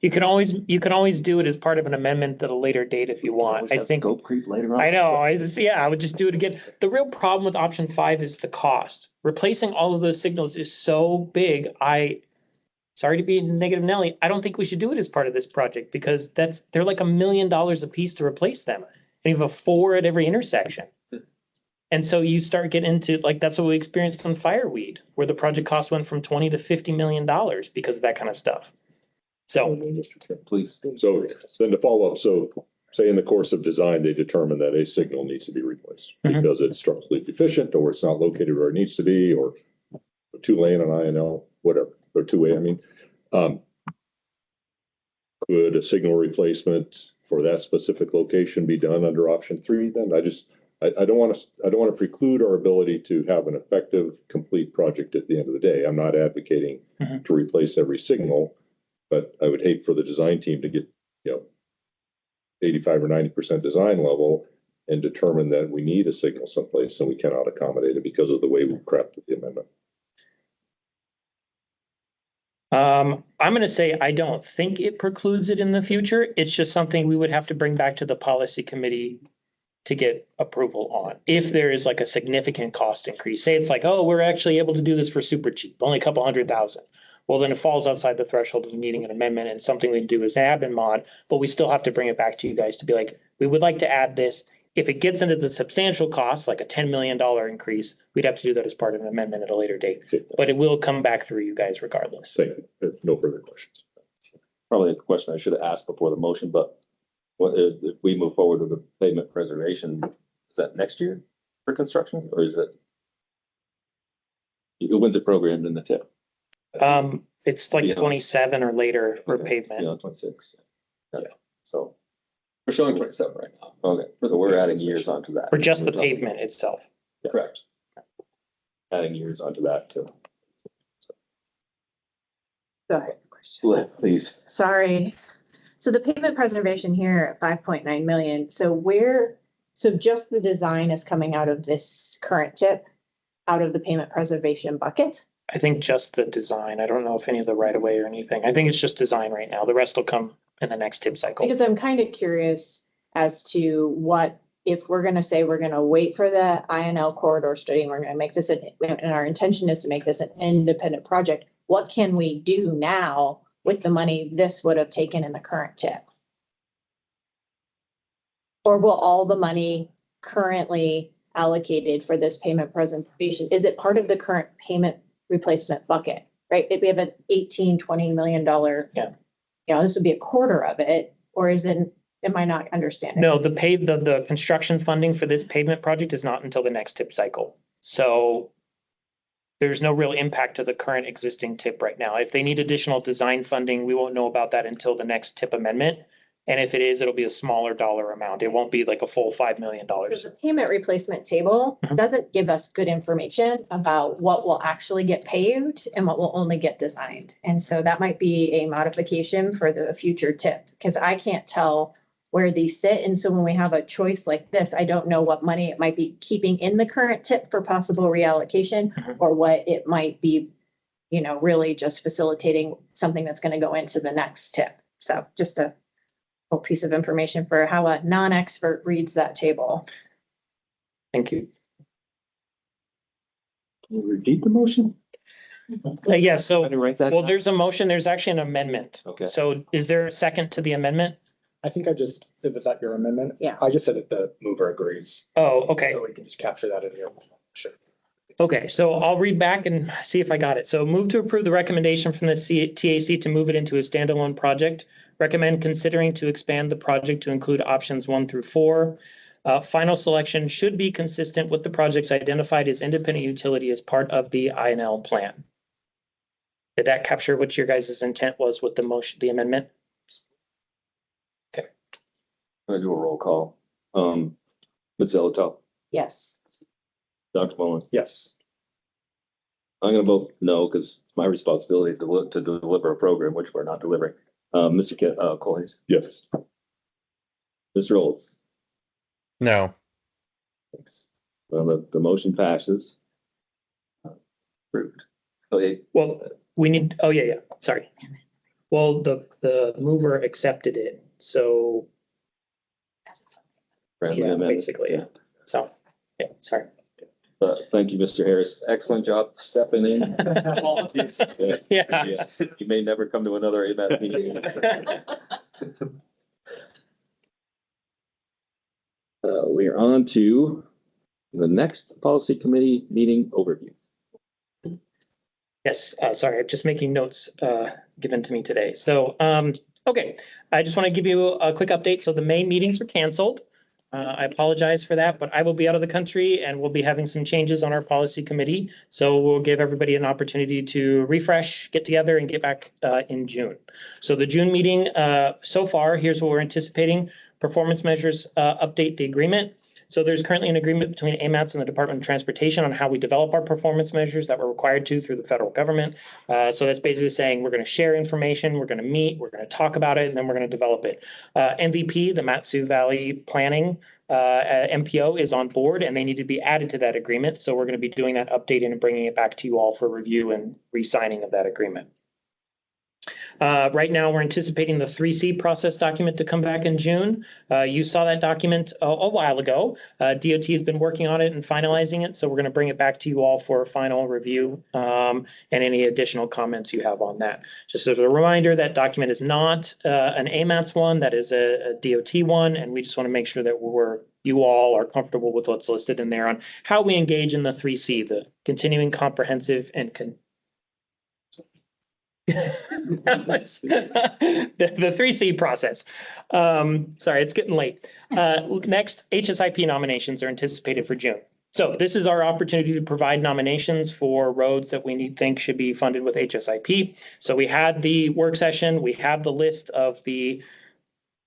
you can always do it as part of an amendment at a later date if you want. I think. Scope creep later on. I know, I would just do it again. The real problem with option 5 is the cost. Replacing all of those signals is so big. Sorry to be negative Nelly, I don't think we should do it as part of this project because they're like $1 million a piece to replace them. And you have a 4 at every intersection. And so you start getting into, like, that's what we experienced on Fireweed, where the project cost went from $20 to $50 million because of that kind of stuff. So, Please. So then to follow up, so say in the course of design, they determine that a signal needs to be replaced Mhm. because it's structurally deficient or it's not located where it needs to be, or two-lane on INL, whatever, or two-way, I mean. Could a signal replacement for that specific location be done under option 3 then? I don't want to preclude our ability to have an effective, complete project at the end of the day. I'm not advocating Mhm. to replace every signal, but I would hate for the design team to get, 85 or 90% design level and determine that we need a signal someplace and we cannot accommodate it because of the way we crafted the amendment. I'm going to say I don't think it precludes it in the future. It's just something we would have to bring back to the policy committee to get approval on. If there is like a significant cost increase, say it's like, oh, we're actually able to do this for super cheap, only a couple $100,000. Well, then it falls outside the threshold of needing an amendment and something we do as an admin mod, but we still have to bring it back to you guys to be like, we would like to add this. If it gets into the substantial cost, like a $10 million increase, we'd have to do that as part of an amendment at a later date. But it will come back through you guys regardless. Thank you. No further questions. Probably a question I should have asked before the motion, but what if we move forward with the pavement preservation, is that next year for construction or is it? When's it programmed in the tip? It's like Yeah. 27 or later for pavement. 26. Yeah. So, We're showing 27 right now. okay, so we're adding years onto that. For just the pavement itself. Correct. Adding years onto that too. Sorry. Split, please. Sorry. So the pavement preservation here at 5.9 million. So just the design is coming out of this current tip, out of the pavement preservation bucket? I think just the design. I don't know if any of the right of way or anything. I think it's just design right now. The rest will come in the next tip cycle. Because I'm kind of curious as to what, if we're gonna say we're gonna wait for the INL corridor study, and we're gonna make this, and our intention is to make this an independent project, what can we do now with the money this would have taken in the current tip? Or will all the money currently allocated for this payment preservation, is it part of the current payment replacement bucket, right? If we have an $18-20 million, this would be a quarter of it, or is it, am I not understanding? No, the construction funding for this pavement project is not until the next tip cycle. So there's no real impact to the current existing tip right now. If they need additional design funding, we won't know about that until the next tip amendment. And if it is, it'll be a smaller dollar amount. It won't be like a full $5 million. The payment replacement table doesn't give us good information about what will actually get paved and what will only get designed. And so that might be a modification for the future tip, because I can't tell where these sit. And so when we have a choice like this, I don't know what money it might be keeping in the current tip for possible reallocation, or what it might be, really just facilitating something that's going to go into the next tip. So just a little piece of information for how a non-expert reads that table. Thank you. Can you repeat the motion? Yeah, so, Write that well, down? there's a motion, there's actually an amendment. Okay. So is there a second to the amendment? I think it was that your amendment? Yeah. I just said that the mover agrees. Oh, okay. So we can just capture that in your, sure. Okay, so I'll read back and see if I got it. So move to approve the recommendation from the TAC to move it into a standalone project. Recommend considering to expand the project to include options 1 through 4. Final selection should be consistent with the projects identified as independent utility as part of the INL plan. Did that capture what your guys' intent was with the motion, the amendment? Okay. I'm gonna do a roll call. Ms. Zolotow, Yes. Dr. Mullin. Yes. I'm gonna vote no, because it's my responsibility to deliver a program, which we're not delivering. Mr. Colhase. Yes. Mr. Olds. No. Thanks. Well, the motion passes. Approved. Okay, Well, we need, oh, yeah, sorry. Well, the mover accepted it, so, friendly yeah, amendment. basically, yeah. So, yeah, sorry. Thank you, Mr. Harris. Excellent job stepping in. Yeah. You may never come to another AMATS meeting. We are on to the next policy committee meeting overview. Yes, sorry, I'm just making notes given to me today. So Okay, I just want to give you a quick update. So the May meetings were canceled. I apologize for that, but I will be out of the country and we'll be having some changes on our policy committee. So we'll give everybody an opportunity to refresh, get together and get back in June. So the June meeting, so far, here's what we're anticipating. Performance measures update the agreement. So there's currently an agreement between AMATS and the Department of Transportation on how we develop our performance measures that we're required to through the federal government. So that's basically saying we're going to share information, we're going to meet, we're going to talk about it, and then we're going to develop it. MVP, the Matsu Valley Planning MPO, is on board and they need to be added to that agreement. So we're going to be doing that update and bringing it back to you all for review and re-signing of that agreement. Right now, we're anticipating the 3C process document to come back in June. You saw that document a while ago. DOT has been working on it and finalizing it, so we're going to bring it back to you all for a final review and any additional comments you have on that. Just as a reminder, that document is not an AMATS one, that is a DOT one, and we just want to make sure that you all are comfortable with what's listed in there on how we engage in the 3C, the continuing comprehensive and the 3C process. Sorry, it's getting late. Next, HSIP nominations are anticipated for June. So this is our opportunity to provide nominations for roads that we think should be funded with HSIP. So we had the work session, we have the list of the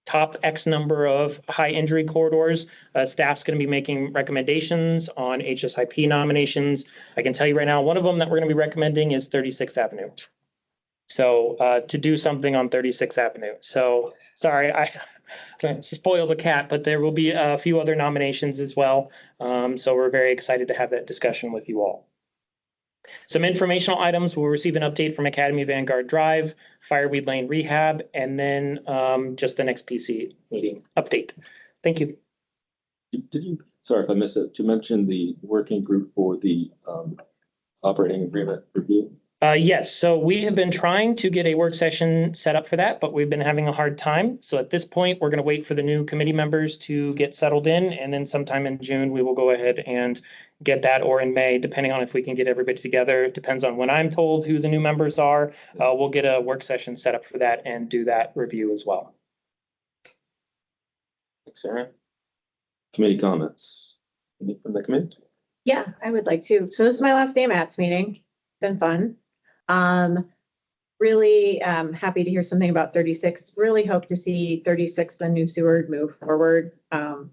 top X number of high injury corridors. Staff's going to be making recommendations on HSIP nominations. I can tell you right now, one of them that we're going to be recommending is 36th Avenue. So to do something on 36th Avenue. So sorry, I spoil the cat, but there will be a few other nominations as well. So we're very excited to have that discussion with you all. Some informational items. We'll receive an update from Academy Vanguard Drive, Fireweed Lane Rehab, and then just the next PC meeting update. Thank you. Did you, sorry if I missed it, to mention the working group for the operating agreement review? Yes, so we have been trying to get a work session set up for that, but we've been having a hard time. So at this point, we're going to wait for the new committee members to get settled in, and then sometime in June, we will go ahead and get that, or in May, depending on if we can get everybody together. It depends on when I'm told who the new members are. We'll get a work session set up for that and do that review as well. Thanks, Aaron. Committee comments. Any from the committee? Yeah, I would like to. So this is my last AMATS meeting. Been fun. Really happy to hear something about 36. Really hope to see 36, the new Seward, move forward. And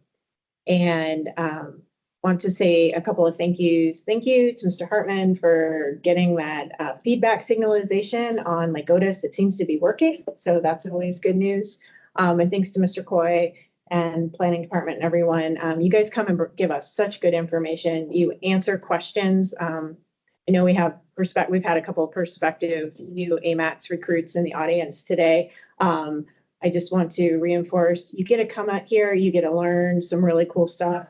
want to say a couple of thank yous. Thank you to Mr. Hartman for getting that feedback signalization on Lake Otis. It seems to be working, so that's always good news. And thanks to Mr. Coy and planning department and everyone. You guys come and give us such good information. You answer questions. I know we've had a couple of prospective new AMATS recruits in the audience today. I just want to reinforce, you get to come out here, you get to learn some really cool stuff.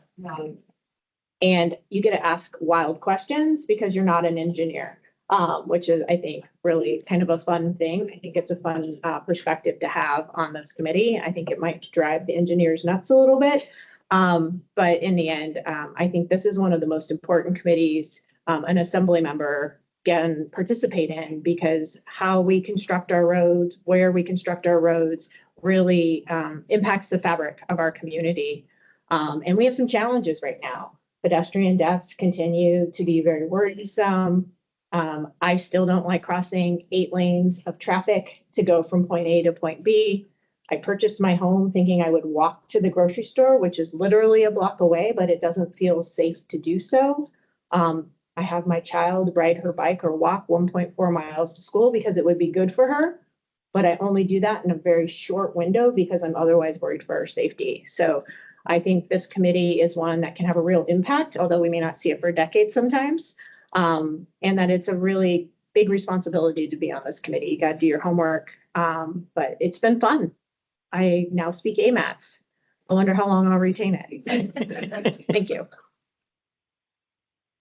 And you get to ask wild questions because you're not an engineer, which is, I think, really kind of a fun thing. I think it's a fun perspective to have on this committee. I think it might drive the engineers nuts a little bit. But in the end, I think this is one of the most important committees an assembly member can participate in, because how we construct our roads, where we construct our roads, really impacts the fabric of our community. And we have some challenges right now. Pedestrian deaths continue to be very worrisome. I still don't like crossing 8 lanes of traffic to go from point A to point B. I purchased my home thinking I would walk to the grocery store, which is literally a block away, but it doesn't feel safe to do so. I have my child ride her bike or walk 1.4 miles to school because it would be good for her, but I only do that in a very short window because I'm otherwise worried for her safety. So I think this committee is one that can have a real impact, although we may not see it for decades sometimes, and that it's a really big responsibility to be on this committee. You got to do your homework, but it's been fun. I now speak AMATS. I wonder how long I'll retain it. Thank you.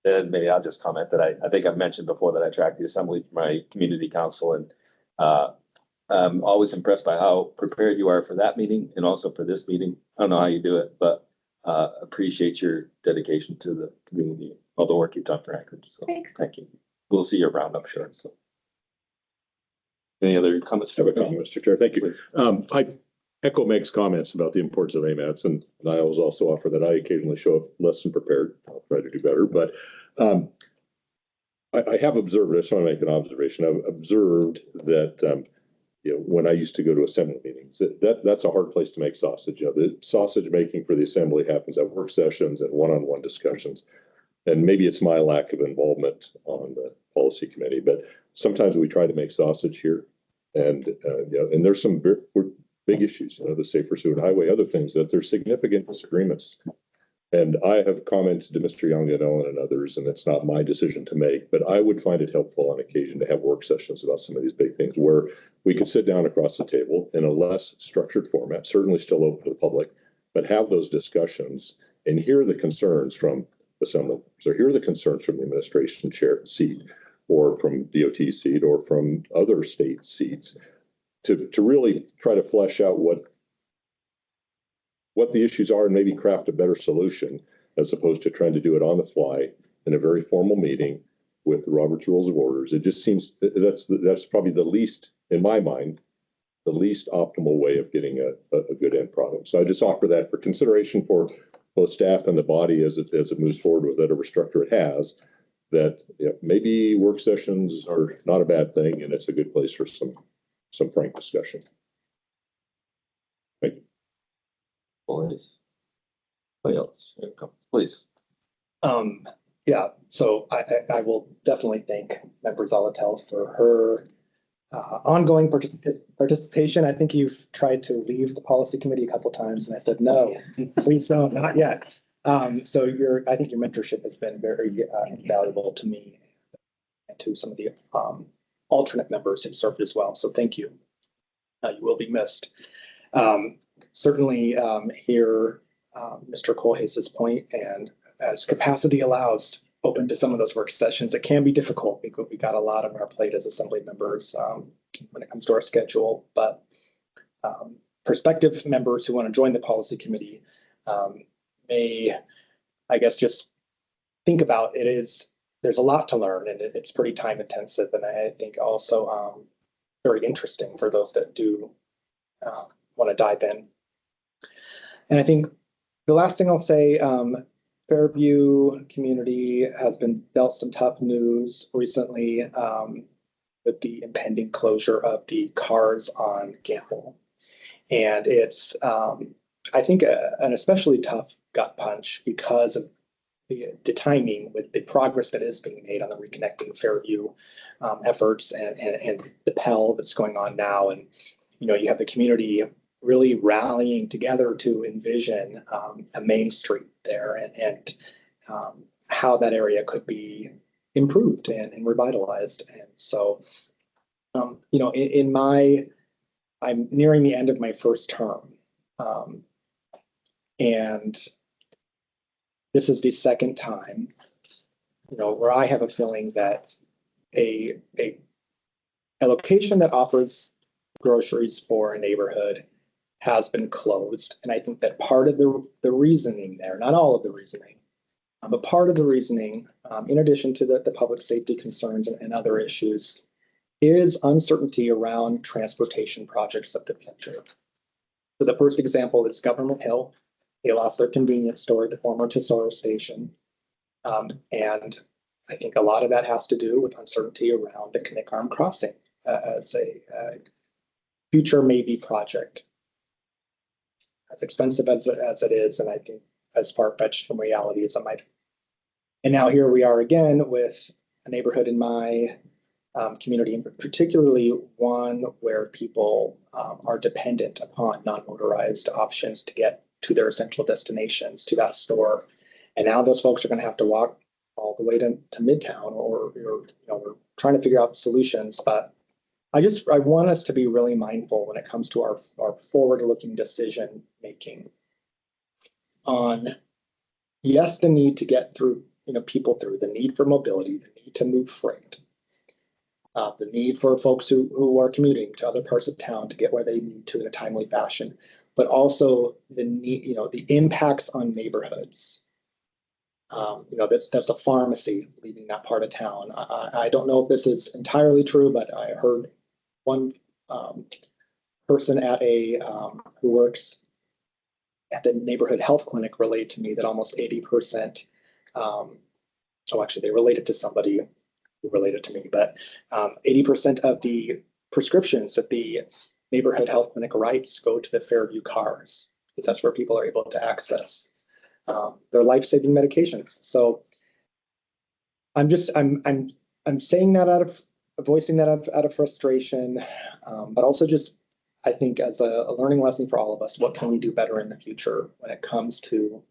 And maybe I'll just comment that I think I've mentioned before that I track the assembly for my community council, and I'm always impressed by how prepared you are for that meeting and also for this meeting. I don't know how you do it, but appreciate your dedication to the community, all the work you've done for Anchorage. So thank you. We'll see you around, I'm sure. So. Any other comments? I have a comment, Mr. Chair. Thank you. I echo Meg's comments about the importance of AMATS, and I always also offer that I occasionally show up less than prepared. I'll try to do better, but I have observed, I just want to make an observation. I've observed that when I used to go to assembly meetings, that's a hard place to make sausage. The sausage making for the assembly happens at work sessions and one-on-one discussions. And maybe it's my lack of involvement on the policy committee, but sometimes we try to make sausage here. And and there's some big issues, the safer Seward Highway, other things that there's significant disagreements. And I have commented to Mr. Young and Ellen and others, and it's not my decision to make, but I would find it helpful on occasion to have work sessions about some of these big things where we could sit down across the table in a less structured format, certainly still open to the public, but have those discussions and hear the concerns from assembly. So hear the concerns from the administration chair seat or from DOT seat or from other state seats to really try to flesh out what the issues are and maybe craft a better solution as opposed to trying to do it on the fly in a very formal meeting with the Robert's Rules of Orders. It just seems that's probably the least, in my mind, the least optimal way of getting a good end product. So I just offer that for consideration for both staff and the body as it moves forward with whatever structure it has, that maybe work sessions are not a bad thing and it's a good place for some frank discussion. Thank you. Please. Anybody else? Please. Yeah, so I will definitely thank Member Zolotel for her ongoing participation. I think you've tried to leave the policy committee a couple times, and I said, no, please don't, not yet. So I think your mentorship has been very valuable to me and to some of the alternate members who served as well. So thank you. You will be missed. Certainly hear Mr. Colhase's point, and as capacity allows, open to some of those work sessions. It can be difficult because we got a lot on our plate as assembly members when it comes to our schedule, but prospective members who want to join the policy committee may, I guess, just think about there's a lot to learn and it's pretty time intensive, and I think also very interesting for those that do want to dive in. And I think the last thing I'll say, Fairview community has been dealt some tough news recently with the impending closure of the cars on Gamble. And it's, I think, an especially tough gut punch because of the timing with the progress that is being made on the reconnecting Fairview efforts and the Pell that's going on now. And, you have the community really rallying together to envision a main street there and how that area could be improved and revitalized. And so, I'm nearing the end of my first term. And this is the second time, where I have a feeling that a location that offers groceries for a neighborhood has been closed. And I think that part of the reasoning there, not all of the reasoning, but part of the reasoning, in addition to the public safety concerns and other issues, is uncertainty around transportation projects of the future. So the first example is Government Hill. They lost their convenience store at the former Tesoro station. And I think a lot of that has to do with uncertainty around the Knick Arm Crossing as a future maybe project. As expensive as it is, and I think as far-fetched from reality as it might. And now here we are again with a neighborhood in my community, and particularly one where people are dependent upon non-motorized options to get to their essential destinations, to that store. And now those folks are going to have to walk all the way to Midtown, or we're trying to figure out solutions. But I want us to be really mindful when it comes to our forward-looking decision making on, yes, the need to get through, people through, the need for mobility, the need to move freight, the need for folks who are commuting to other parts of town to get where they need to in a timely fashion, but also the need, the impacts on neighborhoods. There's a pharmacy leaving that part of town. I don't know if this is entirely true, but I heard one person at a who works at the neighborhood health clinic relayed to me that almost 80%, so actually they related to somebody who related to me, but 80% of the prescriptions that the neighborhood health clinic writes go to the Fairview cars, because that's where people are able to access their life-saving medications. So I'm saying that voicing that out of frustration, but also just, I think as a learning lesson for all of us, what can we do better in the future when it comes to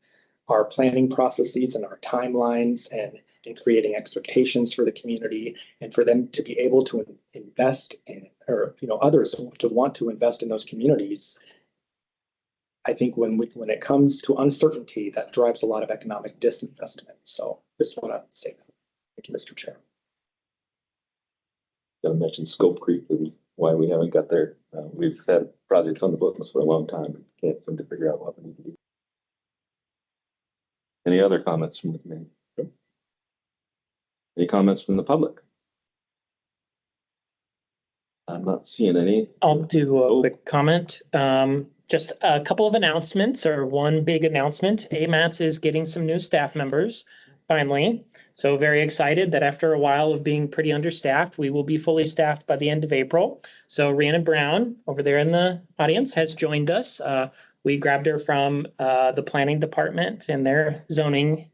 our planning processes and our timelines and in creating expectations for the community and for them to be able to invest in, or, you know, others to want to invest in those communities. I think when it comes to uncertainty, that drives a lot of economic disinvestment. So just want to say that. Thank you, Mr. Chair. Gotta mention Scope Creek and why we haven't got there. We've had projects on the books for a long time. Can't seem to figure out what we need to do. Any other comments from the committee? Any comments from the public? I'm not seeing any. I'll do a quick comment. Just a couple of announcements, or one big announcement. AMATS is getting some new staff members finally. So very excited that after a while of being pretty understaffed, we will be fully staffed by the end of April. So Rhiannon Brown over there in the audience has joined us. We grabbed her from the planning department in their zoning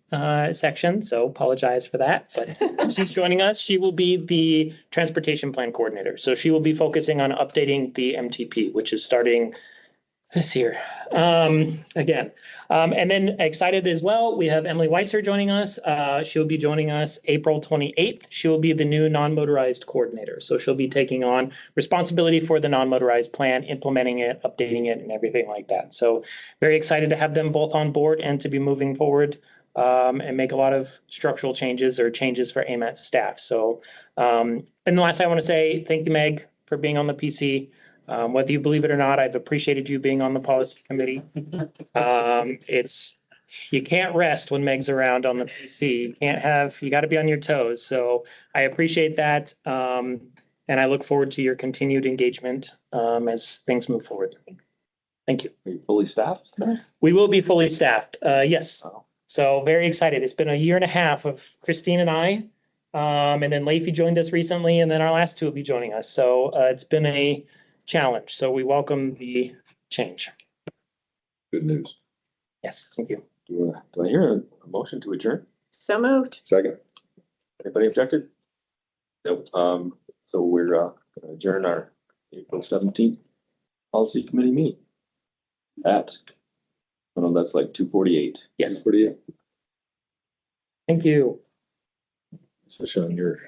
section, so apologize for that, but she's joining us. She will be the transportation plan coordinator. So she will be focusing on updating the MTP, which is starting this year again. And then excited as well, we have Emily Weiser joining us. She'll be joining us April 28th. She will be the new non-motorized coordinator. So she'll be taking on responsibility for the non-motorized plan, implementing it, updating it, and everything like that. So very excited to have them both on board and to be moving forward and make a lot of structural changes or changes for AMATS staff. So, and the last I want to say, thank you, Meg, for being on the PC. Whether you believe it or not, I've appreciated you being on the policy committee. You can't rest when Meg's around on the PC. You got to be on your toes. So I appreciate that. And I look forward to your continued engagement as things move forward. Thank you. Are you fully staffed? We will be fully staffed. Yes. So very excited. It's been a year and a half of Christine and I. And then Leify joined us recently, and then our last two will be joining us. So it's been a challenge. So we welcome the change. Good news. Yes, thank you. Do I hear a motion to adjourn? So moved. Second. Anybody objected? Nope. So we're gonna adjourn our April 17th policy committee meeting at, I don't know, that's like 2:48. Yes. 2:48. Thank you. So Sean, you're